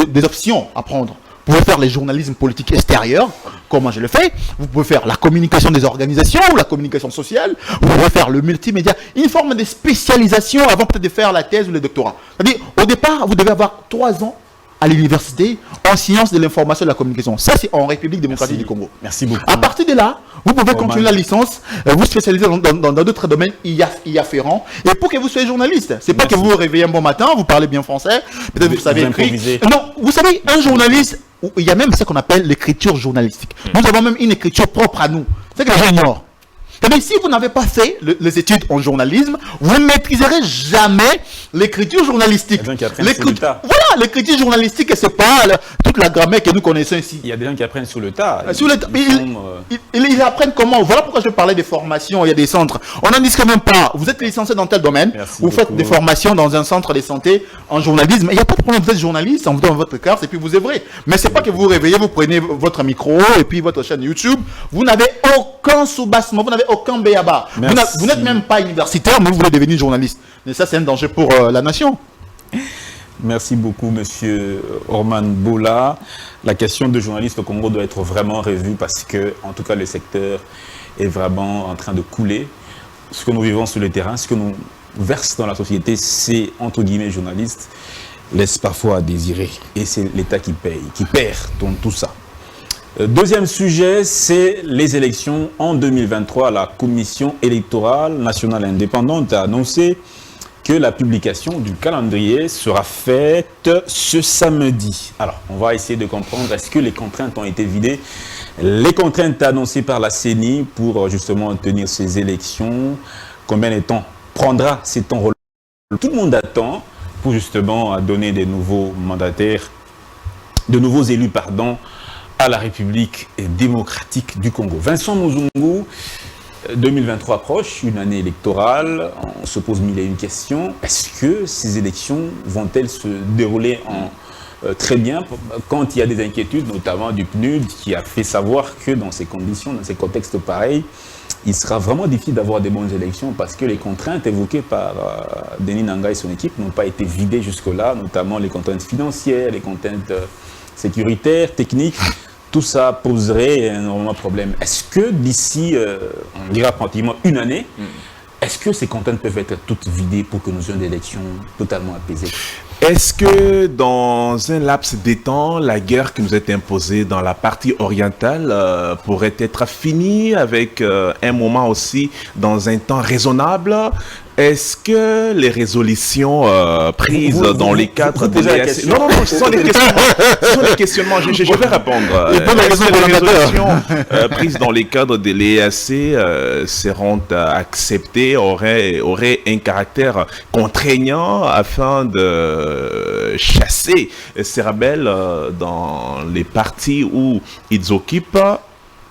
des options à prendre. Vous pouvez faire les journalismes politiques extérieurs, comme moi je le fais. Vous pouvez faire la communication des organisations ou la communication sociale. Vous pouvez faire le multimédia. Une forme de spécialisation avant peut-être de faire la thèse ou le doctorat. C'est-à-dire, au départ, vous devez avoir 3 ans à l'université en sciences de l'information et de la communication. Ça, c'est en République démocratique du Congo. Merci beaucoup. À partir de là, vous pouvez continuer la licence, vous spécialiser dans d'autres domaines y afférents. Et pour que vous soyez journaliste, c'est pas que vous vous réveillez un bon matin, vous parlez bien français, peut-être vous savez écrire. Non, vous savez, un journaliste, il y a même ce qu'on appelle l'écriture journalistique. Nous avons même une écriture propre à nous. C'est que les gens ignorent. C'est-à-dire, si vous n'avez pas fait les études en journalisme, vous ne maîtriserez jamais l'écriture journalistique. Voilà, l'écriture journalistique, c'est pas toute la grammaire que nous connaissons ici. Il y a des gens qui apprennent sur le tas. Ils apprennent comment? Voilà pourquoi je parlais des formations, il y a des centres. On n'en discute même pas. Vous êtes licencié dans tel domaine, vous faites des formations dans un centre de santé en journalisme. Il n'y a pas de problème, vous êtes journaliste, on vous donne votre carte et puis vous œuvrez. Mais c'est pas que vous vous réveillez, vous prenez votre micro et puis votre chaîne YouTube. Vous n'avez aucun soubassement, vous n'avez aucun B.A.B.A. Vous n'êtes même pas universitaire, mais vous voulez devenir journaliste. Mais ça, c'est un danger pour la nation. Merci beaucoup, monsieur Orman Bola. La question de journaliste au Congo doit être vraiment revue parce que, en tout cas, le secteur est vraiment en train de couler. Ce que nous vivons sur le terrain, ce que nous verse dans la société, c'est, entre guillemets, journalistes, laisse parfois à désirer. Et c'est l'État qui paye, qui perd dans tout ça. Deuxième sujet, c'est les élections en 2023. La Commission électorale nationale indépendante a annoncé que la publication du calendrier sera faite ce samedi. Alors, on va essayer de comprendre, est-ce que les contraintes ont été vidées? Les contraintes annoncées par la CENI pour justement tenir ces élections, combien de temps prendra cet enrôlement? Tout le monde attend pour justement donner des nouveaux mandataires, de nouveaux élus, pardon, à la République démocratique du Congo. Vincent Muzungu, 2023 approche, une année électorale, on se pose mille et une questions. Est-ce que ces élections vont-elles se dérouler très bien quand il y a des inquiétudes, notamment du PNUD, qui a fait savoir que dans ces conditions, dans ces contextes pareils, il sera vraiment difficile d'avoir des bonnes élections parce que les contraintes évoquées par Denis Nanga et son équipe n'ont pas été vidées jusque-là, notamment les contraintes financières, les contraintes sécuritaires, techniques. Tout ça poserait énormément de problèmes. Est-ce que d'ici, on dira pratiquement une année, est-ce que ces contraintes peuvent être toutes vidées pour que nous ayons des élections totalement apaisées? Est-ce que dans un laps de temps, la guerre qui nous est imposée dans la partie orientale pourrait être finie avec un moment aussi dans un temps raisonnable? Est-ce que les résolutions prises dans les cadres de l'EAC... Non, ce sont des questionnements. Je vais répondre. Est-ce que les résolutions prises dans les cadres de l'EAC seront acceptées, auraient un caractère contraignant afin de chasser ces rebelles dans les partis où ils occupent?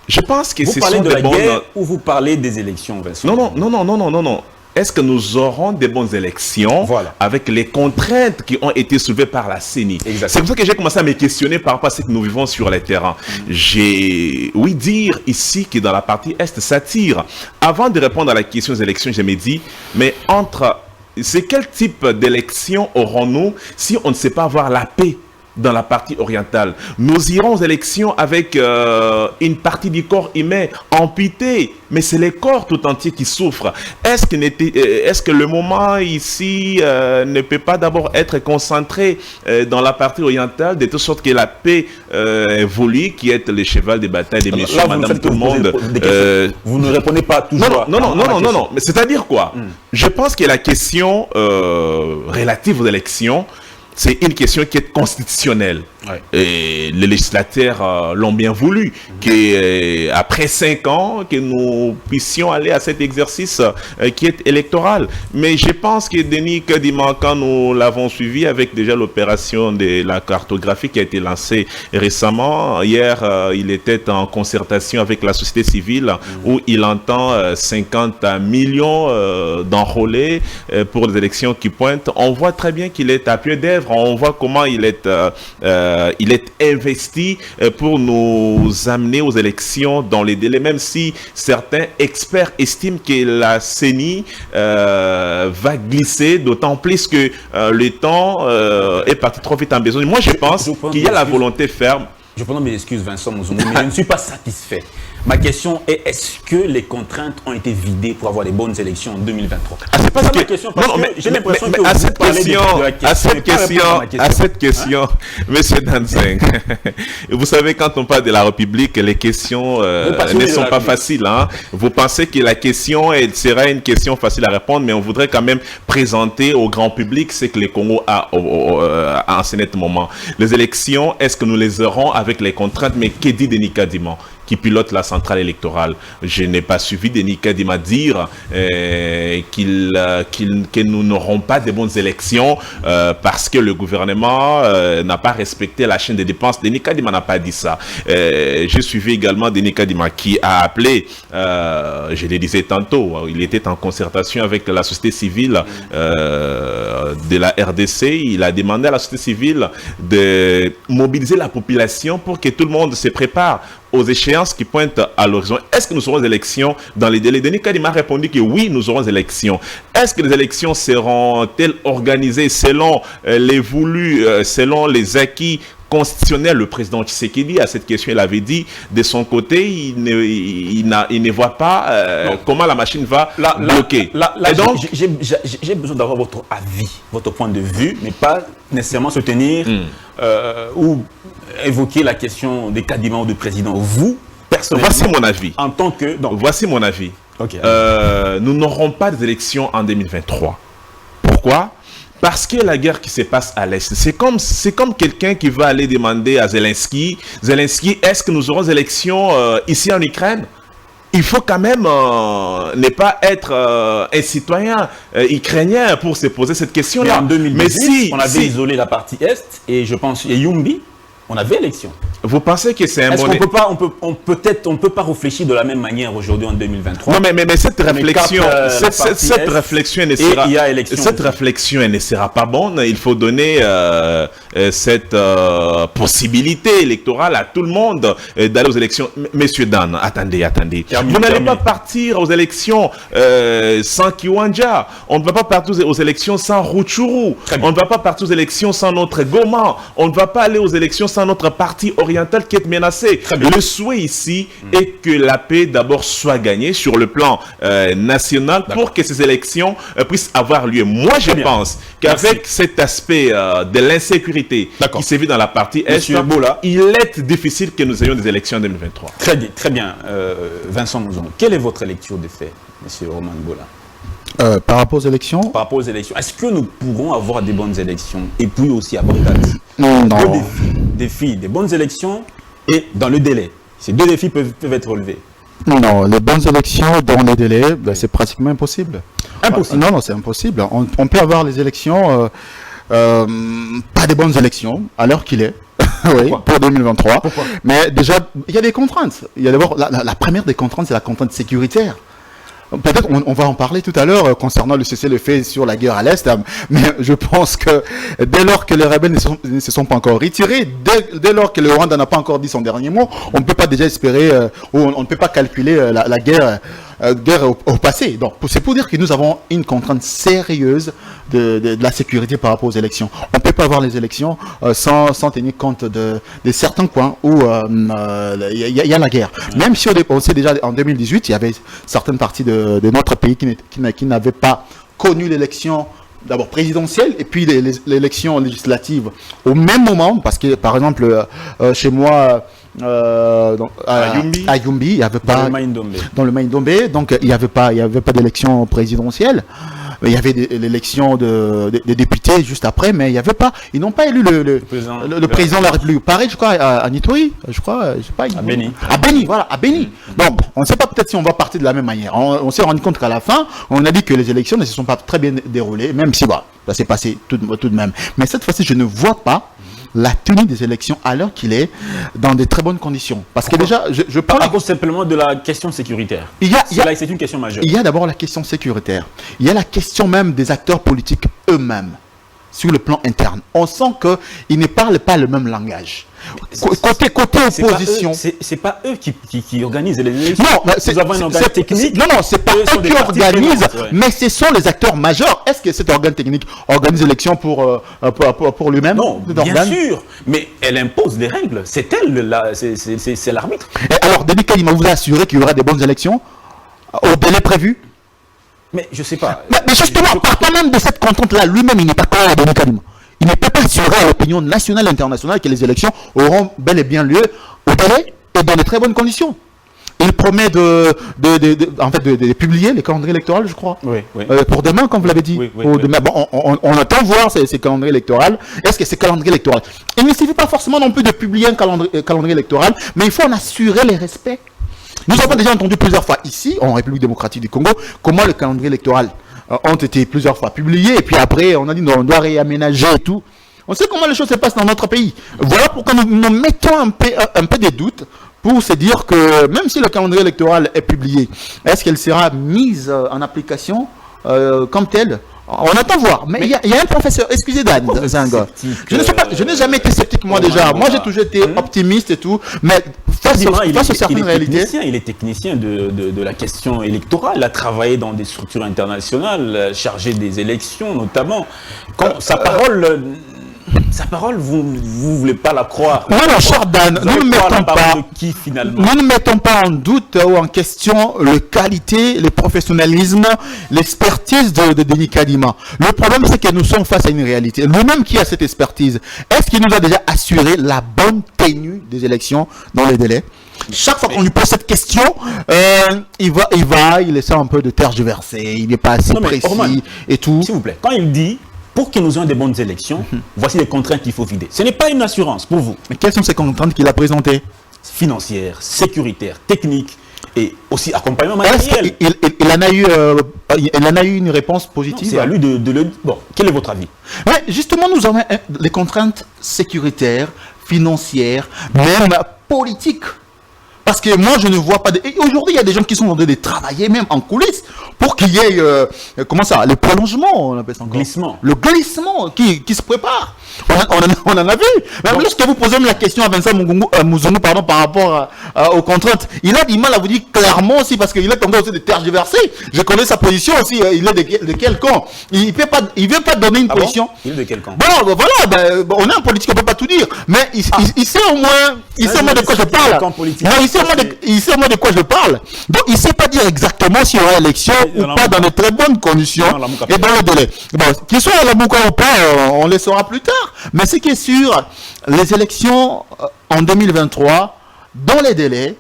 Je pense que ce sont des bonnes... Vous parlez de la guerre ou vous parlez des élections, Vincent? Non. Est-ce que nous aurons des bonnes élections avec les contraintes qui ont été soulevées par la CENI? C'est pour ça que j'ai commencé à me questionner par rapport à ce que nous vivons sur les terrains. J'ai ouï dire ici que dans la partie Est, ça tire. Avant de répondre à la question des élections, je me dis, mais c'est quel type d'élections aurons-nous si on ne sait pas avoir la paix dans la partie orientale? Nous irons aux élections avec une partie du corps humain amputée, mais c'est le corps tout entier qui souffre. Est-ce que le moment ici ne peut pas d'abord être concentré dans la partie orientale, de telle sorte que la paix évolue, qui est le cheval des batailles des messieurs, madame, tout le monde. Vous ne répondez pas toujours. Non. Mais c'est-à-dire quoi? Je pense que la question relative aux élections, c'est une question qui est constitutionnelle. Et les législateurs l'ont bien voulu, qu'après 5 ans, que nous puissions aller à cet exercice qui est électoral. Mais je pense que Denis Kadima, quand nous l'avons suivi avec déjà l'opération de la cartographie qui a été lancée récemment, hier, il était en concertation avec la société civile où il entend 50 millions d'enrôlés pour les élections qui pointent. On voit très bien qu'il est à pied d'œuvre, on voit comment il est investi pour nous amener aux élections dans les délais, même si certains experts estiment que la CENI va glisser, d'autant plus que le temps est parti trop vite en besoin. Moi, je pense qu'il y a la volonté ferme. Je prends mes excuses, Vincent Mouzongo, mais je ne suis pas satisfait. Ma question est, est-ce que les contraintes ont été vidées pour avoir des bonnes élections en 2023? C'est pas ma question, parce que j'ai l'impression que à cette question, Monsieur Danzeng, vous savez, quand on parle de la République, les questions ne sont pas faciles. Hein? Vous pensez que la question sera une question facile à répondre, mais on voudrait quand même présenter au grand public ce que le Congo a en ce moment. Les élections, est-ce que nous les aurons avec les contraintes? Mais que dit Denis Kadima, qui pilote la centrale électorale? Je n'ai pas suivi Denis Kadima dire que nous n'aurons pas de bonnes élections parce que le gouvernement n'a pas respecté la chaîne des dépenses. Denis Kadima n'a pas dit ça. J'ai suivi également Denis Kadima qui a appelé, je le disais tantôt, il était en concertation avec la société civile de la RDC. Il a demandé à la société civile de mobiliser la population pour que tout le monde se prépare aux échéances qui pointent à l'horizon. Est-ce que nous aurons des élections dans les délais? Denis Kadima a répondu que oui, nous aurons des élections. Est-ce que les élections seront-elles organisées selon les voulus, selon les acquis constitutionnels? Le président Tshisekedi, à cette question, il avait dit de son côté, il ne voit pas comment la machine va bloquer. Et donc, j'ai besoin d'avoir votre avis, votre point de vue, mais pas nécessairement se tenir ou évoquer la question des Kadima ou du président. Vous, personnellement, voici mon avis. En tant que... Voici mon avis. Okay. Nous n'aurons pas d'élections en 2023. Pourquoi? Parce que la guerre qui se passe à l'Est, c'est comme quelqu'un qui va aller demander à Zelensky, est-ce que nous aurons des élections ici en Ukraine? Il faut quand même ne pas être un citoyen ukrainien pour se poser cette question-là. Mais en 2018, on avait isolé la partie Est et je pense, et Yumbi, on avait élection. Vous pensez que c'est un Est-ce bon... qu'on peut pas réfléchir de la même manière aujourd'hui en 2023? Non, mais cette réflexion, cette réflexion, elle ne sera, il y a élection cette aussi. réflexion, elle ne sera pas bonne. Il faut donner cette possibilité électorale à tout le monde d'aller aux élections. Monsieur Dan, attendez. Vous n'allez pas partir aux élections sans Kiwanja. On ne va pas partir aux élections sans Rutshuru. On ne va pas partir aux élections sans notre Goma. On ne va pas aller aux élections sans notre parti oriental qui est menacé. Le souhait ici est que la paix d'abord soit gagnée sur le plan national pour que ces élections puissent avoir lieu. Moi, je pense qu'avec cet aspect de l'insécurité qui se vit dans la partie Est, il est difficile que nous ayons des élections en 2023. Très bien. Vincent Mouzon, quelle est votre lecture des faits, monsieur Roman Bola? Par rapport aux élections, est-ce que nous pourrons avoir des bonnes élections et puis aussi à bonne date? non. Deux défis, des bonnes élections et dans le délai. Ces deux défis peuvent être relevés. Non, les bonnes élections dans les délais, c'est pratiquement impossible. Impossible. Non, c'est impossible. On peut avoir les élections, pas des bonnes élections, à l'heure qu'il est. Oui, pour 2023. Pourquoi? Mais déjà, il y a des contraintes. Il y a d'abord, la première des contraintes, c'est la contrainte sécuritaire. Peut-être on va en parler tout à l'heure concernant le cessez-le-feu sur la guerre à l'Est, mais je pense que dès lors que les rebelles ne se sont pas encore retirés, dès lors que le Rwanda n'a pas encore dit son dernier mot, on ne peut pas déjà espérer, ou on ne peut pas calculer la guerre au passé. Donc c'est pour dire que nous avons une contrainte sérieuse de la sécurité par rapport aux élections. On ne peut pas avoir les élections sans tenir compte de certains coins où il y a la guerre. Même si on sait déjà en 2018, il y avait certaines parties de notre pays qui n'avaient pas connu l'élection d'abord présidentielle et puis l'élection législative au même moment, parce que par exemple chez moi à Yumbi, il n'y avait pas dans le Maïndombe, donc il n'y avait pas d'élection présidentielle. Il y avait l'élection des députés juste après, mais il n'y avait pas. Ils n'ont pas élu le président de la République. Pareil, je crois, à Nitori, je sais pas. À Beni. À Beni, voilà, à Beni. Donc, on ne sait pas peut-être si on va partir de la même manière. On s'est rendu compte qu'à la fin, on a dit que les élections ne se sont pas très bien déroulées, même si, ça s'est passé tout de même. Mais cette fois-ci, je ne vois pas la tenue des élections à l'heure qu'il est dans de très bonnes conditions. Parce que déjà, je parle... À cause simplement de la question sécuritaire. C'est une question majeure. Il y a d'abord la question sécuritaire. Il y a la question même des acteurs politiques eux-mêmes, sur le plan interne. On sent qu'ils ne parlent pas le même langage. Côté opposition... C'est pas eux qui organisent les élections. Non, nous avons un organe technique. Non, c'est pas eux qui organisent, mais ce sont les acteurs majeurs. Est-ce que cet organe technique organise l'élection pour lui-même? Non, bien sûr, mais elle impose des règles. C'est elle, c'est l'arbitre. Alors, Denis Kadima vous a assuré qu'il y aura des bonnes élections au délai prévu? Mais je sais pas. Mais justement, partant même de cette contrainte-là, lui-même, il n'est pas clair, Denis Kadima. Il ne peut pas assurer à l'opinion nationale et internationale que les élections auront bel et bien lieu au délai et dans de très bonnes conditions. Il promet de publier les calendriers électoraux, je crois. Oui. Pour demain, comme vous l'avez dit. Demain. Bon, on attend voir ces calendriers électoraux. Est-ce que ces calendriers électoraux... Il ne suffit pas forcément non plus de publier un calendrier électoral, mais il faut en assurer les respects. Nous avons déjà entendu plusieurs fois ici, en République démocratique du Congo, comment le calendrier électoral ont été plusieurs fois publiés, et puis après, on a dit on doit réaménager et tout. On sait comment les choses se passent dans notre pays. Voilà pourquoi nous mettons un peu des doutes pour se dire que même si le calendrier électoral est publié, est-ce qu'elle sera mise en application comme telle? On attend voir. Mais il y a un professeur, excusez Dan Zanga. Je n'ai jamais été sceptique moi déjà. Moi j'ai toujours été optimiste et tout. Mais face à certaines réalités. Il est technicien de la question électorale. Il a travaillé dans des structures internationales, chargé des élections notamment. Quand sa parole, vous ne voulez pas la croire. Non, cher Dan, nous ne mettons pas en doute ou en question la qualité, le professionnalisme, l'expertise de Denis Kadima. Le problème, c'est que nous sommes face à une réalité. Lui-même qui a cette expertise, est-ce qu'il nous a déjà assuré la bonne tenue des élections dans les délais? Chaque fois qu'on lui pose cette question, il essaie un peu de tergiverser, il n'est pas assez précis et tout. S'il vous plaît, quand il dit pour que nous ayons des bonnes élections, voici les contraintes qu'il faut vider. Ce n'est pas une assurance pour vous. Mais quelles sont ces contraintes qu'il a présentées? Financières, sécuritaires, techniques et aussi accompagnement matériel. Il en a eu une réponse positive. C'est à lui de le... Bon, quel est votre avis? Ouais, justement, nous avons les contraintes sécuritaires, financière, même politique. Parce que moi, je ne vois pas... Et aujourd'hui, il y a des gens qui sont en train de travailler même en coulisses pour qu'il y ait... comment ça? Le prolongement, on appelle ça encore. Glissement. Le glissement qui se prépare. On en a vu. Même lorsque vous posez la question à Vincent Mouzongou, pardon, par rapport aux contraintes, il a du mal à vous dire clairement aussi, parce qu'il est en train aussi de tergiverser. Je connais sa position aussi. Il est de quel camp? Il ne veut pas donner une position. Bon, il est de quel camp? Bon, voilà, on est en politique, on ne peut pas tout dire. Mais il sait au moins, de quoi je parle. Il sait au moins de quoi je parle. Donc, il ne sait pas dire exactement s'il y aura élection ou pas dans de très bonnes conditions et dans le délai. Bon, qu'il soit à la Mouka ou pas, on le saura plus tard. Mais ce qui est sûr, les élections en 2023, dans les délais,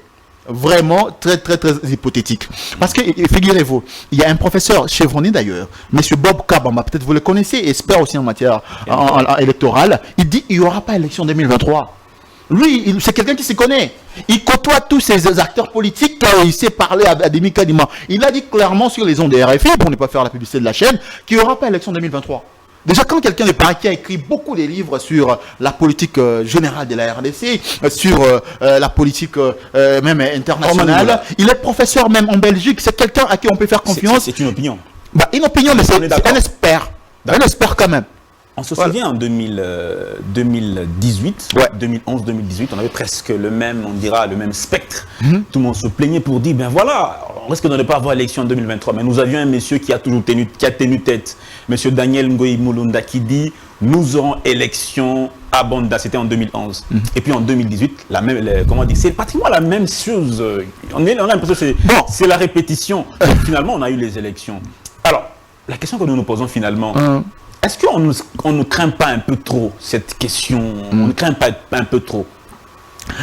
vraiment très, très, très hypothétiques. Parce que, figurez-vous, il y a un professeur chevronné d'ailleurs, M. Bob Kabamba, peut-être vous le connaissez, expert aussi en matière électorale, il dit qu'il n'y aura pas élection en 2023. Lui, c'est quelqu'un qui se connaît. Il côtoie tous ces acteurs politiques. Il sait parler à Denis Kadima. Il a dit clairement sur les ondes de RFI, pour ne pas faire la publicité de la chaîne, qu'il n'y aura pas élection en 2023. Déjà, quand quelqu'un qui a écrit beaucoup de livres sur la politique générale de la RDC, sur la politique même internationale, il est professeur même en Belgique. C'est quelqu'un à qui on peut faire confiance. C'est une opinion. Une opinion, mais c'est un expert. Un expert quand même. On se souvient en 2018, 2011-2018, on avait presque le même spectre. Tout le monde se plaignait pour dire, ben voilà, on risque de ne pas avoir élection en 2023. Mais nous avions un monsieur qui a tenu tête, monsieur Daniel Ngoï Moulunda, qui dit, nous aurons élection à Banda, c'était en 2011. Et puis en 2018, c'est pratiquement la même chose. On a l'impression que c'est la répétition. Donc, finalement, on a eu les élections. Alors, la question que nous nous posons finalement, est-ce qu'on ne craint pas un peu trop cette question? On ne craint pas un peu trop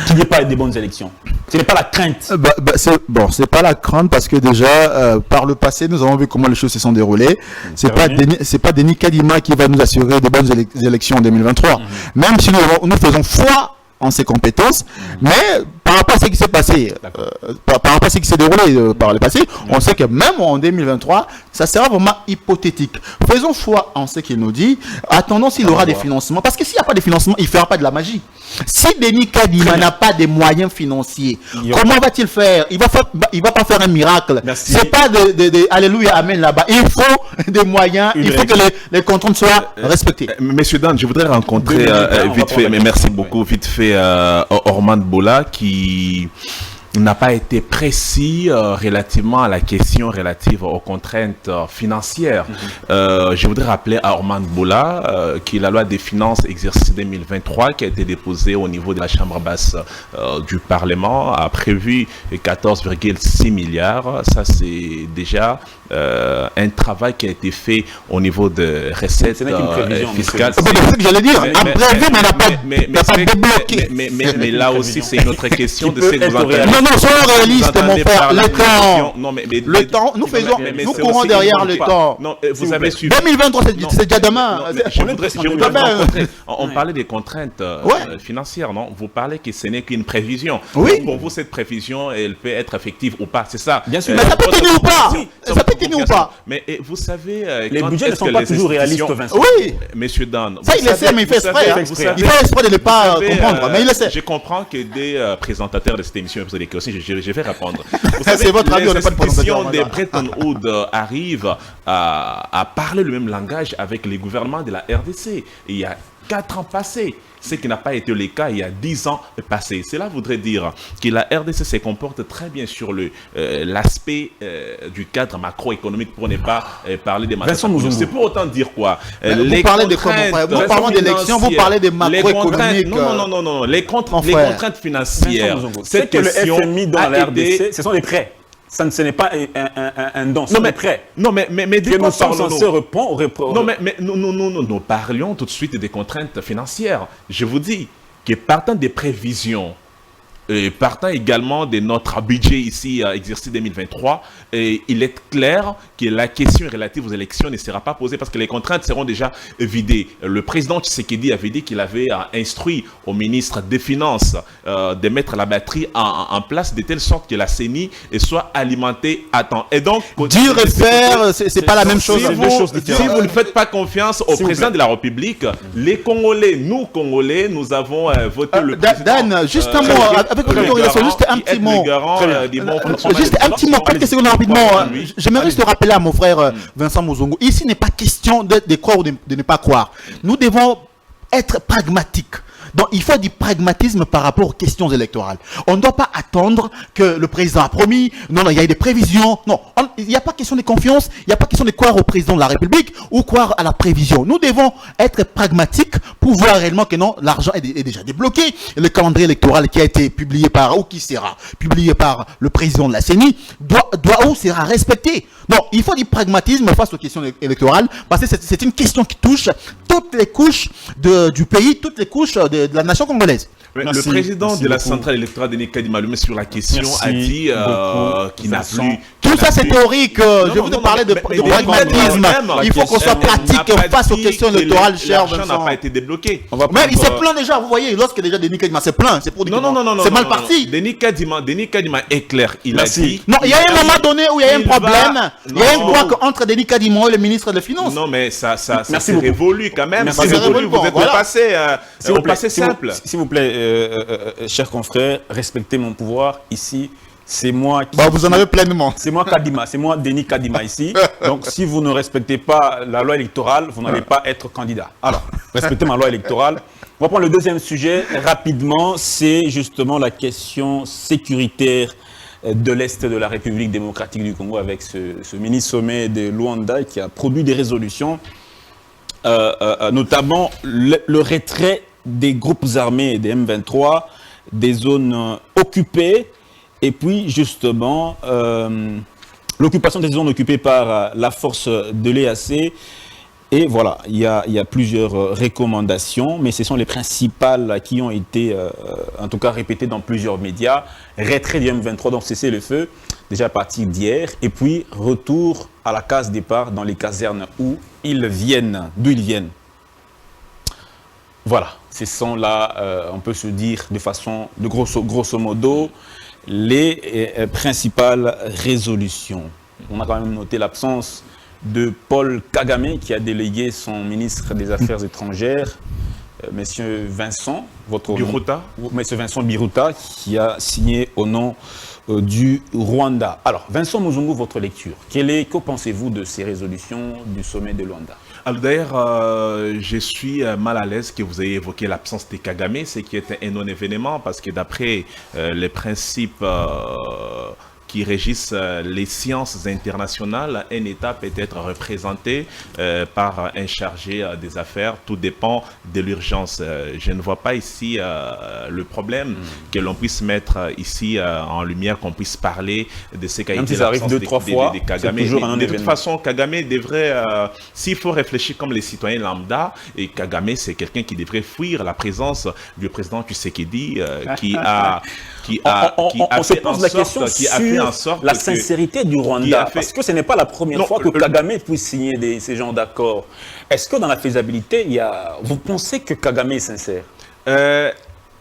qu'il n'y ait pas des bonnes élections? Ce n'est pas la crainte. C'est pas la crainte parce que déjà, par le passé, nous avons vu comment les choses se sont déroulées. C'est pas Denis Kadima qui va nous assurer des bonnes élections en 2023. Même si nous faisons foi en ses compétences, mais par rapport à ce qui s'est passé, par rapport à ce qui s'est déroulé par le passé, on sait que même en 2023, ça sera vraiment hypothétique. Faisons foi en ce qu'il nous dit, attendons s'il aura des financements, parce que s'il n'y a pas de financement, il ne fera pas de la magie. Si Denis Kadima n'a pas de moyens financiers, comment va-t-il faire? Il va pas faire un miracle. C'est pas de alléluia, amen là-bas. Il faut des moyens, il faut que les contraintes soient respectées. Monsieur Dan, je voudrais rencontrer vite fait, mais merci beaucoup, vite fait, Orman Bola, qui n'a pas été précis relativement à la question relative aux contraintes financières. Je voudrais rappeler à Orman Bola que la loi des finances exercice 2023 qui a été déposée au niveau de la Chambre basse du Parlement a prévu 14,6 milliards. Ça, c'est déjà un travail qui a été fait au niveau de recettes fiscales. C'est ce que j'allais dire. Mais là aussi, c'est une autre question de ce que vous entendez. Non, soyons réalistes, mon frère. Le temps, nous courons derrière le temps. Non, vous avez suivi. 2023, c'est déjà demain. On parlait des contraintes financières, non? Vous parlez que ce n'est qu'une prévision. Oui. Pour vous, cette prévision, elle peut être effective ou pas, c'est ça? Bien sûr. Mais ça peut tenir ou pas? Ça peut tenir ou pas? Mais vous savez... Les budgets ne sont pas toujours réalistes, Vincent. Oui. Monsieur Dan. Ça, il le sait, mais il fait exprès. Il fait exprès de ne pas comprendre, mais il le sait. Je comprends que des présentateurs de cette émission, vous avez aussi, je vais répondre. Vous savez, votre avis, on n'est pas de institutions des Bretton Woods arrivent à parler le même langage avec les gouvernements de la RDC. Il y a 4 ans passés, ce qui n'a pas été le cas il y a 10 ans passés. Cela voudrait dire que la RDC se comporte très bien sur l'aspect du cadre macroéconomique, pour ne pas parler des matières. C'est pour autant dire quoi? Vous parlez de quoi, mon frère? Vous parlez d'élections, vous parlez des macroéconomiques. Non. Les contraintes financières. C'est que le FMI dans la RDC, ce sont des prêts. Ce n'est pas un don, c'est un prêt. Non, mais que nous sommes censés répondre. Non, mais nous parlions tout de suite des contraintes financières. Je vous dis que partant des prévisions partant également de notre budget ici, exercice 2023, il est clair que la question relative aux élections ne sera pas posée parce que les contraintes seront déjà vidées. Le président Tshisekedi avait dit qu'il avait instruit au ministre des Finances de mettre la batterie en place de telle sorte que la CENI soit alimentée à temps. Et donc, dire et faire, c'est pas la même chose. Si vous ne faites pas confiance au président de la République, les Congolais, nous avons voté le président. Dan, juste un mot, avec l'autorisation, juste un petit mot. Juste un petit mot, quelques secondes rapidement. J'aimerais juste rappeler à mon frère Vincent Mozongo, ici n'est pas question de croire ou de ne pas croire. Nous devons être pragmatiques. Donc, il faut du pragmatisme par rapport aux questions électorales. On ne doit pas attendre que le président a promis. Non, il y a des prévisions. Non, il n'y a pas question de confiance. Il n'y a pas question de croire au président de la République ou croire à la prévision. Nous devons être pragmatiques pour voir réellement que non, l'argent est déjà débloqué. Le calendrier électoral qui a été publié par, ou qui sera publié par le président de la CENI, doit ou sera respecté. Donc, il faut du pragmatisme face aux questions électorales parce que c'est une question qui touche toutes les couches du pays, toutes les couches de la nation congolaise. Le président de la centrale électorale, Denis Kadima Lumé, sur la question a dit qu'il n'a plus... Tout ça c'est théorique, je vous parler de pragmatisme. Il faut qu'on soit pratique face aux questions électorales, cher Vincent. L'argent n'a pas été débloqué. Mais il s'est plaint déjà, vous voyez, lorsque déjà Denis Kadima s'est plaint, c'est pour dire que c'est mal parti. Denis Kadima est clair, il a dit... Non, il y a un moment donné où il y a un problème, il y a un couac entre Denis Kadima et le ministre des Finances. Non, mais ça s'est révolu quand même. Ça s'est révolu, vous êtes passé simple. S'il vous plaît, chers confrères, respectez mon pouvoir ici. C'est moi qui... vous en avez pleinement. C'est moi Kadima, c'est moi Denis Kadima ici. Donc si vous ne respectez pas la loi électorale, vous n'allez pas être candidat. Alors, respectez ma loi électorale. On va prendre le deuxième sujet rapidement. C'est justement la question sécuritaire de l'Est de la République démocratique du Congo avec ce mini-sommet de Luanda qui a produit des résolutions, notamment le retrait des groupes armés des M23, des zones occupées, et puis justement l'occupation des zones occupées par la force de l'EAC. Et voilà, il y a plusieurs recommandations, mais ce sont les principales qui ont été en tout cas répétées dans plusieurs médias. Retrait du M23, donc cesser le feu, déjà à partir d'hier, et puis retour à la case départ dans les casernes d'où ils viennent. Voilà, ce sont là, on peut se dire de façon, grosso modo, les principales résolutions. On a quand même noté l'absence de Paul Kagame qui a délégué son ministre des Affaires étrangères, Monsieur Vincent Biruta, qui a signé au nom du Rwanda. Alors, Vincent Muzungu, votre lecture. Que pensez-vous de ces résolutions du sommet de Luanda? Alors d'ailleurs, je suis mal à l'aise que vous ayez évoqué l'absence de Kagame, ce qui est un non-événement parce que d'après les principes qui régissent les sciences internationales, un État peut être représenté par un chargé des affaires, tout dépend de l'urgence. Je ne vois pas ici le problème que l'on puisse mettre ici en lumière, qu'on puisse parler de ce qu'a été l'absence de Kagame. De toute façon, Kagame devrait, s'il faut réfléchir comme les citoyens lambda, et Kagame c'est quelqu'un qui devrait fuir la présence du président Tshisekedi qui a se pose la question sur la sincérité du Rwanda, parce que ce n'est pas la première fois que Kagame puisse signer ces genres d'accords. Est-ce que dans la faisabilité, vous pensez que Kagame est sincère?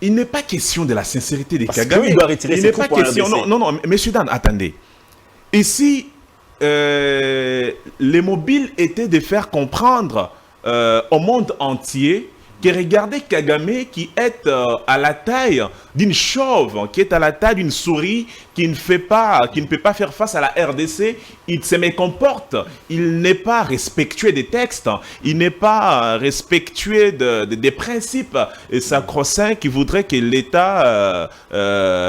Il n'est pas question de la sincérité de Kagame. Il doit retirer ses troupes en RDC. Non, monsieur Dan, attendez. Ici, les mobiles étaient de faire comprendre au monde entier que regardez Kagame qui est à la taille d'une chauve, qui est à la taille d'une souris, qui ne peut pas faire face à la RDC, il se mécomporte, il n'est pas respectueux des textes, il n'est pas respectueux des principes sacro-saints qui voudraient que l'État,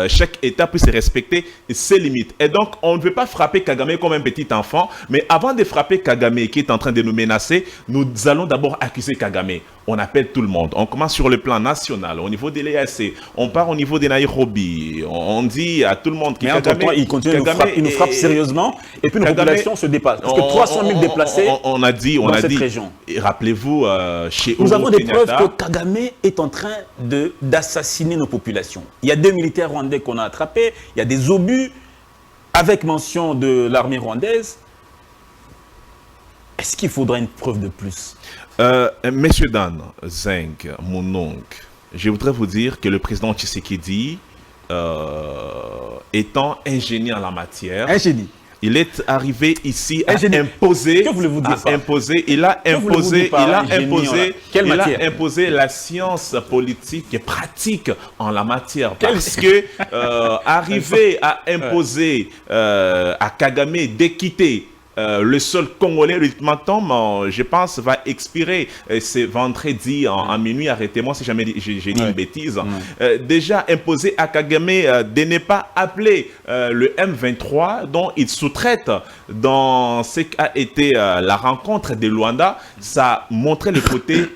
chaque État puisse respecter ses limites. Et donc, on ne veut pas frapper Kagame comme un petit enfant, mais avant de frapper Kagame qui est en train de nous menacer, nous allons d'abord accuser Kagame. On appelle tout le monde. On commence sur le plan national, au niveau de l'EAC, on part au niveau de Nairobi, on dit à tout le monde contre, mais entre-temps, il continue il nous frappe sérieusement, et puis nos populations se dépassent. Parce que 300 000 déplacés on a dit, dans cette région. Et rappelez-vous, chez nous avons des Kenyatta, preuves que Kagame est en train d'assassiner nos populations. Il y a 2 militaires rwandais qu'on a attrapés, il y a des obus avec mention de l'armée rwandaise. Est-ce qu'il faudra une preuve de plus? Messieurs Dan, Zeng, mon oncle, je voudrais vous dire que le président Tshisekedi, étant ingénieur en la matière, il est arrivé ici à imposer. Que voulez-vous dire ça? Il a imposé la science politique et pratique en la matière. Parce que arriver à imposer à Kagame d'équiter le sol congolais, l'ultimatum, je pense, va expirer. C'est vendredi à minuit, arrêtez-moi si jamais j'ai dit une bêtise. Déjà imposé à Kagame de ne pas appeler le M23 dont il sous-traite dans ce qu'a été la rencontre de Luanda, ça montrait le côté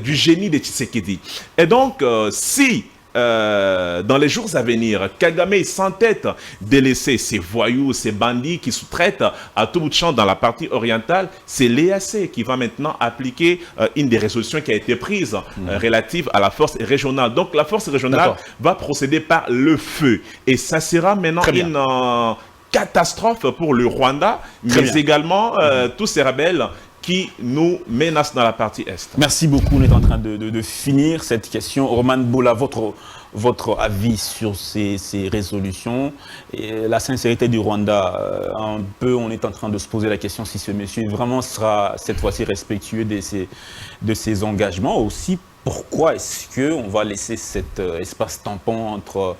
du génie de Tshisekedi. Et donc, si dans les jours à venir, Kagame s'entête de laisser ces voyous, ces bandits qui sous-traitent à tout bout de champ dans la partie orientale. C'est l'EAC qui va maintenant appliquer une des résolutions qui a été prise relative à la force régionale. Donc la force régionale va procéder par le feu. Et ça sera maintenant une catastrophe pour le Rwanda, mais également tous ces rebelles qui nous menacent dans la partie Est. Merci beaucoup. On est en train de finir cette question. Orman Bola, votre avis sur ces résolutions et la sincérité du Rwanda. On est en train de se poser la question si ce monsieur vraiment sera cette fois-ci respectueux de ses engagements. Aussi, pourquoi est-ce qu'on va laisser cet espace tampon entre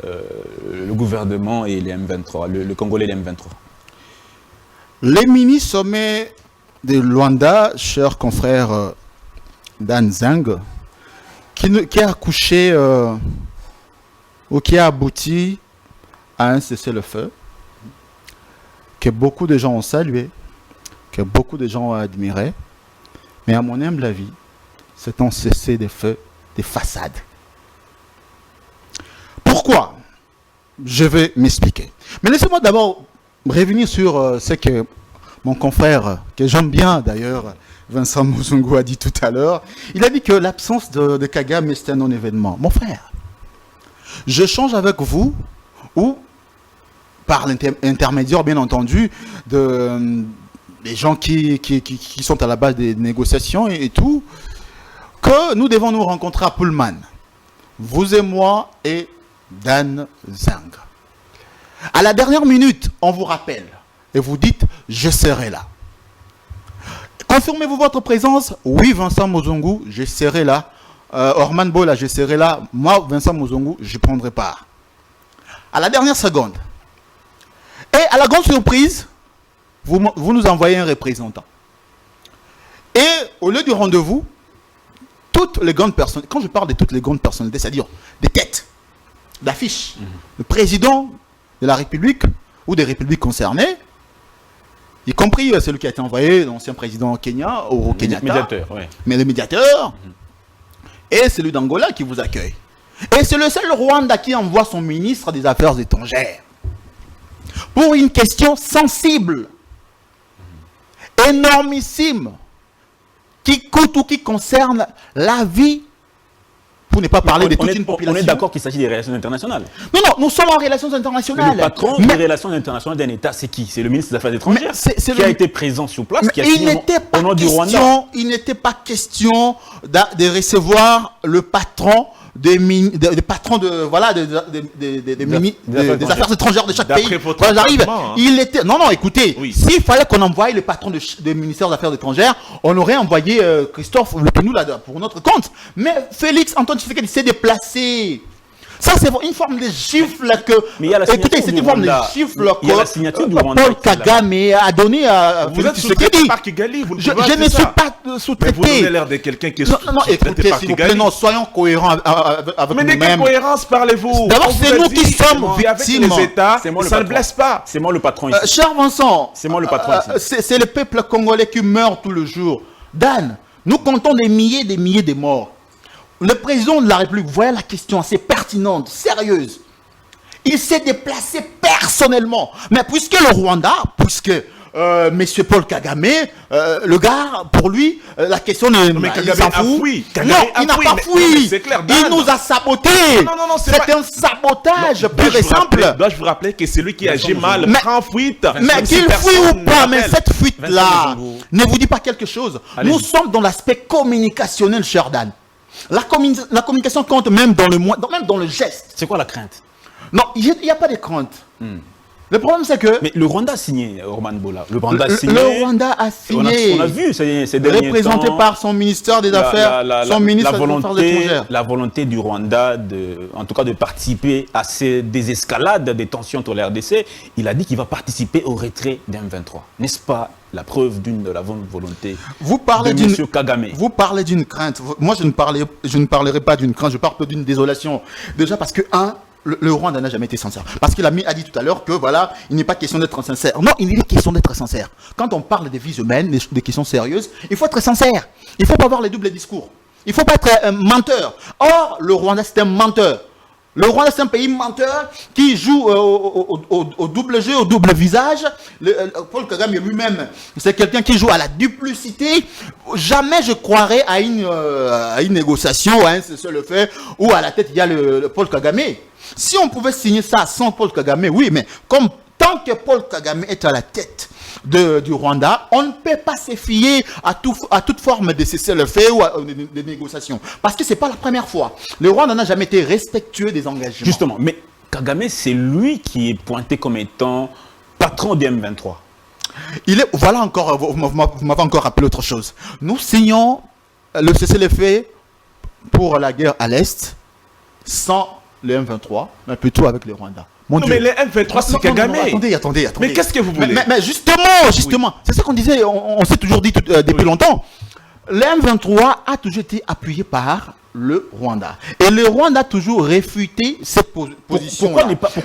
le gouvernement et les M23, le Congolais et les M23? Les mini-sommets de Luanda, cher confrère Dan Zeng, qui a accouché ou qui a abouti à un cessez-le-feu que beaucoup de gens ont salué, que beaucoup de gens ont admiré, mais à mon humble avis, c'est un cessez-le-feu de façade. Pourquoi? Je vais m'expliquer. Mais laissez-moi d'abord revenir sur ce que mon confrère, que j'aime bien d'ailleurs, Vincent Muzungu a dit tout à l'heure. Il a dit que l'absence de Kagame c'était un non-événement. Mon frère, je change avec vous, ou par l'intermédiaire, bien entendu, des gens qui sont à la base des négociations et tout, que nous devons nous rencontrer à Pullman. Vous et moi et Dan Zeng. À la dernière minute, on vous rappelle. Et vous dites, je serai là. Confirmez-vous votre présence? Oui, Vincent Muzungu, je serai là. Orman Bola, je serai là. Moi, Vincent Muzungu, je prendrai part. À la dernière seconde. Et à la grande surprise, vous nous envoyez un représentant. Et au lieu du rendez-vous, toutes les grandes personnes, quand je parle de toutes les grandes personnalités, c'est-à-dire des têtes d'affiches, le président de la République ou des républiques concernées, y compris celui qui a été envoyé, l'ancien président Kenya, au Kenyatta, médiateur, mais le médiateur, et celui d'Angola qui vous accueille. Et c'est le seul Rwanda qui envoie son ministre des Affaires étrangères pour une question sensible, énormissime, qui coûte ou qui concerne la vie, pour ne pas parler de toute une population. On est d'accord qu'il s'agit des relations internationales. Non, nous sommes en relations internationales. Mais le patron des relations internationales d'un État, c'est qui? C'est le ministre des Affaires étrangères qui a été présent sur place, qui a signé au nom du Rwanda. Il n'était pas question de recevoir le patron des patrons des affaires étrangères de chaque pays. Voilà, j'arrive. Il était. Non, écoutez. Oui. S'il fallait qu'on envoie le patron des ministères des Affaires étrangères, on aurait envoyé Christophe Lepenou là pour notre compte. Mais Félix Antoine Tshisekedi s'est déplacé. Ça, c'est une forme de gifle que. Mais il y a la écoutez, c'est une forme de gifle que Paul Kagame a donné à Félix Tshisekedi. Par Kigali, vous ne je ne suis pas sous-traité. Vous avez l'air de quelqu'un qui est sous-traité par Kigali. Non, soyons cohérents avec nous-mêmes. Mais de quelle cohérence parlez-vous? D'abord, c'est nous qui sommes victimes. Les États, ça ne blesse pas. C'est moi le patron ici. Cher Vincent, c'est moi le patron ici. C'est le peuple congolais qui meurt tout le jour. Dan, nous comptons des milliers de morts. Le président de la République, voilà la question assez pertinente, sérieuse. Il s'est déplacé personnellement. Mais puisque le Rwanda, Monsieur Paul Kagame, le gars, pour lui, la question ne... Mais il Kagame s'en a fout. fui. Non, il n'a pas fui. C'est clair, Il Dan. nous a saboté. Non, c'est un sabotage pur et simple. Dois-je vous rappeler que c'est lui qui agit mal Mais- prend fuite. Mais même si qu'il fuit personne ou pas, ne mais l'appelle. cette fuite-là Vincent Mozongo. ne vous dit pas quelque chose. Allez-y. Nous sommes dans l'aspect communicationnel, cher Dan. La communication compte même dans même dans le geste. C'est quoi la crainte? Non, il n'y a pas de crainte. Le problème, c'est que Mais le Rwanda a signé, Orman Bola. Le Rwanda a signé. le Rwanda a signé, On a vu ces derniers représenté temps, par son ministère des Affaires, son ministre des Affaires étrangères. la volonté du Rwanda, en tout cas de participer à ces désescalades des tensions entre la RDC. Il a dit qu'il va participer au retrait d'M23. N'est-ce pas la preuve de la bonne volonté Vous parlez de d'une M. Kagame? Vous parlez d'une crainte. Moi, je ne parlerai pas d'une crainte. Je parle d'une désolation. Déjà parce que le Rwanda n'a jamais été sincère. Parce qu'il a dit tout à l'heure que voilà, il n'est pas question d'être sincère. Non, il est question d'être sincère. Quand on parle des vies humaines, des questions sérieuses, il faut être sincère. Il ne faut pas avoir les doubles discours. Il ne faut pas être un menteur. Or, le Rwanda, c'est un menteur. Le Rwanda, c'est un pays menteur qui joue au double jeu, au double visage. Paul Kagame lui-même, c'est quelqu'un qui joue à la duplicité. Jamais je croirais à une négociation, à un cessez-le-feu, où à la tête il y a le Paul Kagame. Si on pouvait signer ça sans Paul Kagame, oui, mais tant que Paul Kagame est à la tête du Rwanda, on ne peut pas se fier à toute forme de cessez-le-feu ou de négociation. Parce que ce n'est pas la première fois. Le Rwanda n'a jamais été respectueux des engagements. Justement, mais Kagame, c'est lui qui est pointé comme étant patron du M23. Voilà encore, vous m'avez encore rappelé autre chose. Nous signons le cessez-le-feu pour la guerre à l'Est sans le M23, mais plutôt avec le Rwanda. Mon Non, Dieu. mais les M23, c'est Kagame. Attendez. Mais qu'est-ce que vous voulez? Mais justement, c'est ça qu'on disait, on s'est toujours dit depuis longtemps. Le M23 a toujours été appuyé par le Rwanda. Et le Rwanda a toujours réfuté cette position.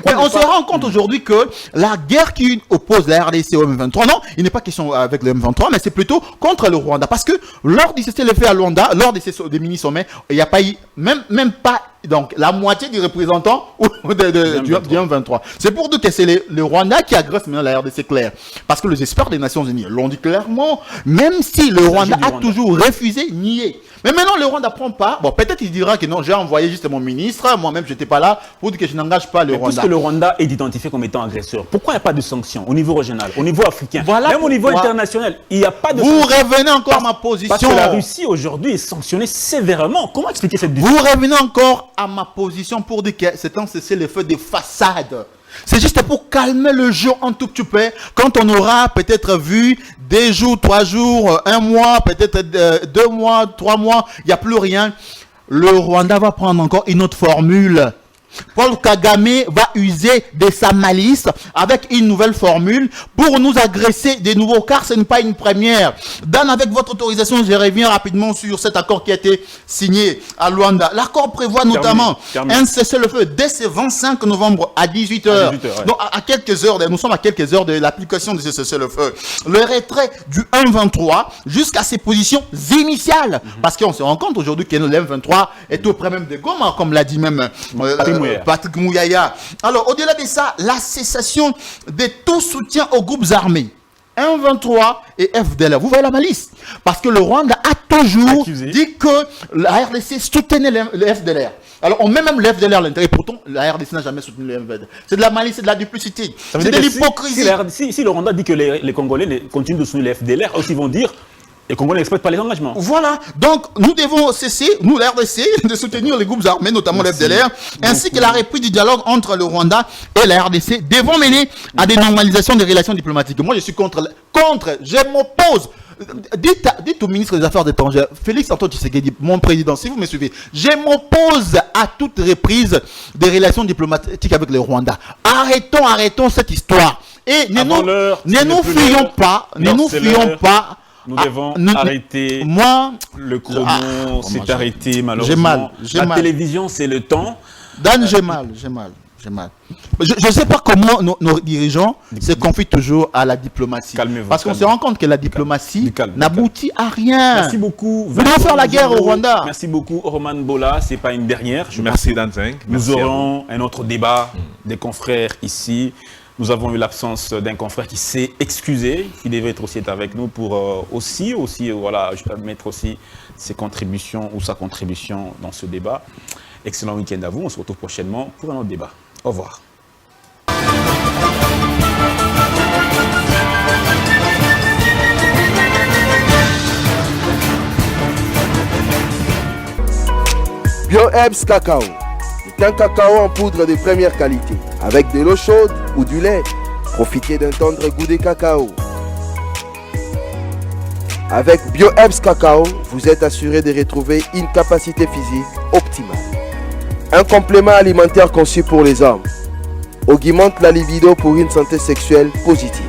Mais on se rend compte aujourd'hui que la guerre qui oppose la RDC au M23, non, il n'est pas question avec le M23, mais c'est plutôt contre le Rwanda. Parce que lors du cessez-le-feu à Luanda, lors des mini-sommets, il n'y a pas eu, même pas donc la moitié des représentants du M23. C'est pour dire que c'est le Rwanda qui agresse maintenant la RDC clair. Parce que les experts des Nations Unies l'ont dit clairement, même si le Rwanda a toujours refusé, nié. Mais maintenant, le Rwanda prend pas. Bon, peut-être il dira que non, j'ai envoyé juste mon ministre, moi-même, je n'étais pas là, pour dire que je n'engage pas le Rwanda. Puisque le Rwanda est identifié comme étant agresseur, pourquoi il n'y a pas de sanctions au niveau régional, au niveau africain, même au niveau international? Il n'y a pas de Vous sanctions. revenez encore à ma position. Parce que la Russie, aujourd'hui, est sanctionnée sévèrement. Comment expliquer cette décision? Vous revenez encore à ma position pour dire que c'est un cessez-le-feu des façades. C'est juste pour calmer le jeu un tout petit peu. Quand on aura peut-être vu 2 jours, 3 jours, 1 mois, peut-être 2 mois, 3 mois, il n'y a plus rien. Le Rwanda va prendre encore une autre formule. Paul Kagame va user de sa malice avec une nouvelle formule pour nous agresser de nouveau, car ce n'est pas une première. Dan, avec votre autorisation, je reviens rapidement sur cet accord qui a été signé à Luanda. L'accord prévoit notamment un cessez-le-feu dès ce 25 novembre à 18h. Ouais. Donc à quelques heures, nous sommes à quelques heures de l'application de ce cessez-le-feu. Le retrait du M23 jusqu'à ses positions initiales. Parce qu'on se rend compte aujourd'hui que le M23 est auprès même de Goma, comme l'a dit même Patrick Mouyaya. Alors, au-delà de ça, la cessation de tout soutien aux groupes armés. M23 et FDLR. Vous voyez la malice? Parce que le Rwanda a toujours dit que la RDC soutenait le FDLR. Alors, on met même le FDLR à l'intérieur. Pourtant, la RDC n'a jamais soutenu le FDLR. C'est de la malice, c'est de la duplicité. C'est de l'hypocrisie. Si le Rwanda dit que les Congolais continuent de soutenir le FDLR, aussi vont dire les Congolais n'exploitent pas les engagements. Voilà. Donc, nous devons cesser, nous, la RDC, de soutenir les groupes armés, notamment le FDLR, ainsi que la reprise du dialogue entre le Rwanda et la RDC devant mener à des normalisations des relations diplomatiques. Moi, je suis contre, je m'oppose. Dites au ministre des Affaires étrangères, Félix Antoine Tshisekedi, mon président, si vous me suivez, je m'oppose à toute reprise des relations diplomatiques avec le Rwanda. Arrêtons cette histoire. Et ne nous fions pas. Nous devons arrêter. Le chrono s'est arrêté malheureusement. J'ai mal. La télévision, c'est le temps. Dan, j'ai mal. j'ai mal. Je ne sais pas comment nos dirigeants se confient toujours à la diplomatie. Calmez-vous, Parce qu'on se rend compte que la diplomatie n'aboutit à rien. Merci beaucoup. Nous devons faire la guerre au Rwanda. Merci beaucoup, Roman Bola. Ce n'est pas une dernière. Merci, Danzeng. Nous aurons un autre débat des confrères ici. Nous avons eu l'absence d'un confrère qui s'est excusé, qui devait être aussi avec nous pour aussi voilà, mettre aussi ses contributions ou sa contribution dans ce débat. Excellent week-end à vous. On se retrouve prochainement pour un autre débat. Au revoir. BioHerbs Cacao est un cacao en poudre de première qualité. Avec de l'eau chaude ou du lait, profitez d'un tendre goût de cacao. Avec BioHerbs Cacao, vous êtes assuré de retrouver une capacité physique optimale. Un complément alimentaire conçu pour les hommes augmente la libido pour une santé sexuelle positive.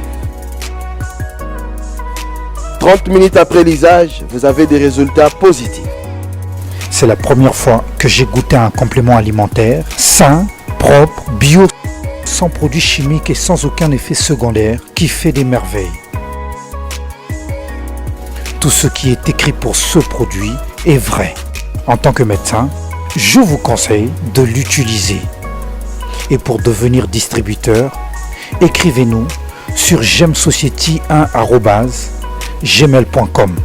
30 minutes après l'usage, vous avez des résultats positifs. C'est la première fois que j'ai goûté un complément alimentaire sain, propre, bio, sans produits chimiques et sans aucun effet secondaire qui fait des merveilles. Tout ce qui est écrit pour ce produit est vrai. En tant que médecin, je vous conseille de l'utiliser. Et pour devenir distributeur, écrivez-nous sur gemsociety1@gmail.com.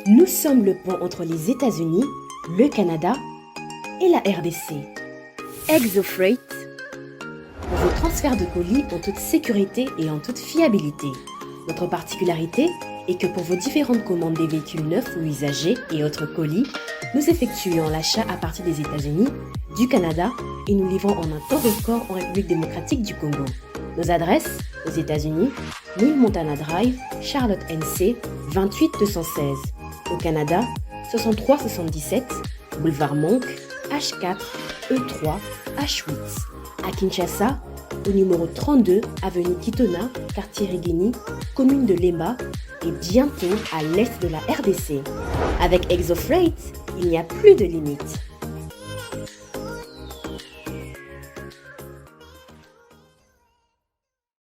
Nous sommes le pont entre les États-Unis, le Canada et la RDC. ExoFreight, pour vos transferts de colis en toute sécurité et en toute fiabilité. Notre particularité est que pour vos différentes commandes des véhicules neufs ou usagés et autres colis, nous effectuons l'achat à partir des États-Unis, du Canada et nous livrons en un temps record en République démocratique du Congo. Nos adresses aux États-Unis, 1000 Montana Drive, Charlotte NC, 28216. Au Canada, 6377, Boulevard Monk, H4, E3, H8. À Kinshasa, au numéro 32, avenue Kitona, quartier Rigini, commune de Lemba et bientôt à l'est de la RDC. Avec ExoFreight, il n'y a plus de limites.